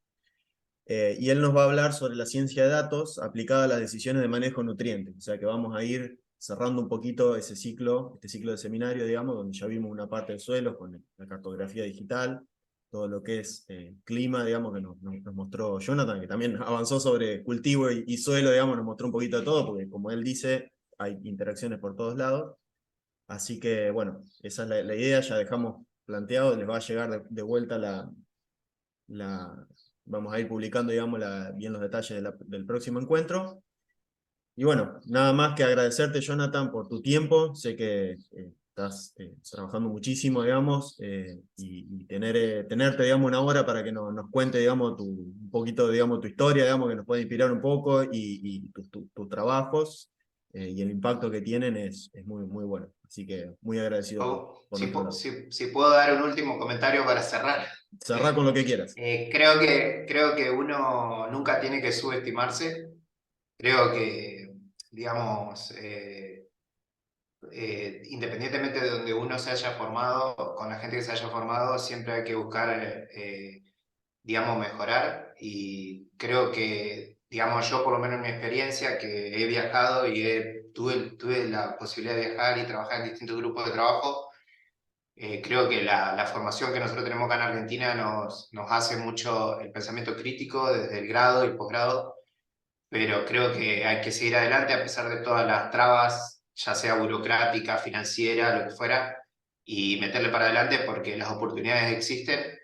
Y él nos va a hablar sobre la ciencia de datos aplicada a las decisiones de manejo de nutrientes. O sea que vamos a ir cerrando un poquito este ciclo de seminario, digamos, donde ya vimos una parte del suelo con la cartografía digital, todo lo que es clima, digamos, que nos mostró Jonathan, que también avanzó sobre cultivo y suelo, digamos, nos mostró un poquito de todo, porque como él dice, hay interacciones por todos lados. Así que, bueno, esa es la idea, ya dejamos planteado, les va a llegar de vuelta vamos a ir publicando, digamos, bien los detalles del próximo encuentro. Y bueno, nada más que agradecerte, Jonathan, por tu tiempo. Sé que estás trabajando muchísimo, digamos, y tenerte, digamos, una hora para que nos cuente, digamos, un poquito, digamos, tu historia, digamos, que nos puede inspirar un poco, y tus trabajos, y el impacto que tienen es muy, muy bueno. Así que muy agradecido por nuestro lado. Si puedo dar un último comentario para cerrar. Cerrá con lo que quieras. Creo que uno nunca tiene que subestimarse. Creo que, digamos, independientemente de donde uno se haya formado, con la gente que se haya formado, siempre hay que buscar, digamos, mejorar. Y creo que, digamos, yo por lo menos en mi experiencia, que he viajado y tuve la posibilidad de viajar y trabajar en distintos grupos de trabajo, creo que la formación que nosotros tenemos acá en Argentina nos hace mucho el pensamiento crítico desde el grado y el posgrado, pero creo que hay que seguir adelante a pesar de todas las trabas, ya sea burocrática, financiera, lo que fuera, y meterle para adelante porque las oportunidades existen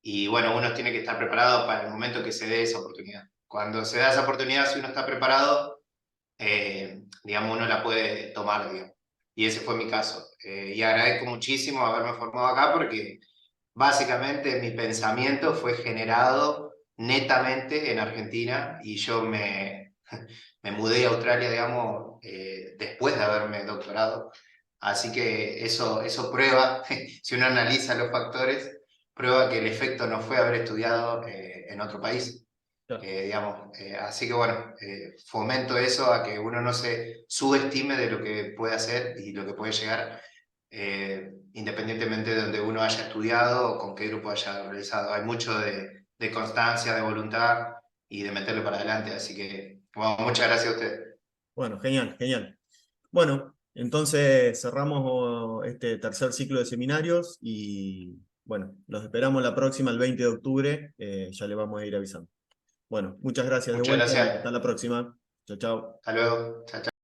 y bueno, uno tiene que estar preparado para el momento que se dé esa oportunidad. Cuando se da esa oportunidad, si uno está preparado, digamos, uno la puede tomar, digamos. Y ese fue mi caso. Y agradezco muchísimo haberme formado acá porque básicamente mi pensamiento fue generado netamente en Argentina y yo me mudé a Australia, digamos, después de haberme doctorado. Así que eso prueba, si uno analiza los factores, prueba que el efecto no fue haber estudiado en otro país. Claro. Digamos, así que bueno, fomento eso a que uno no se subestime de lo que puede hacer y lo que puede llegar independientemente de donde uno haya estudiado o con qué grupo haya realizado. Hay mucho de constancia, de voluntad y de meterle para adelante, así que bueno, muchas gracias a usted. Bueno, genial, genial. Bueno, entonces cerramos este tercer ciclo de seminarios y bueno, los esperamos la próxima, el 20 de octubre, ya le vamos a ir avisando. Bueno, muchas gracias de Muchas vuelta y gracias. hasta la próxima. Chao, chao. Hasta luego. Chao, chao.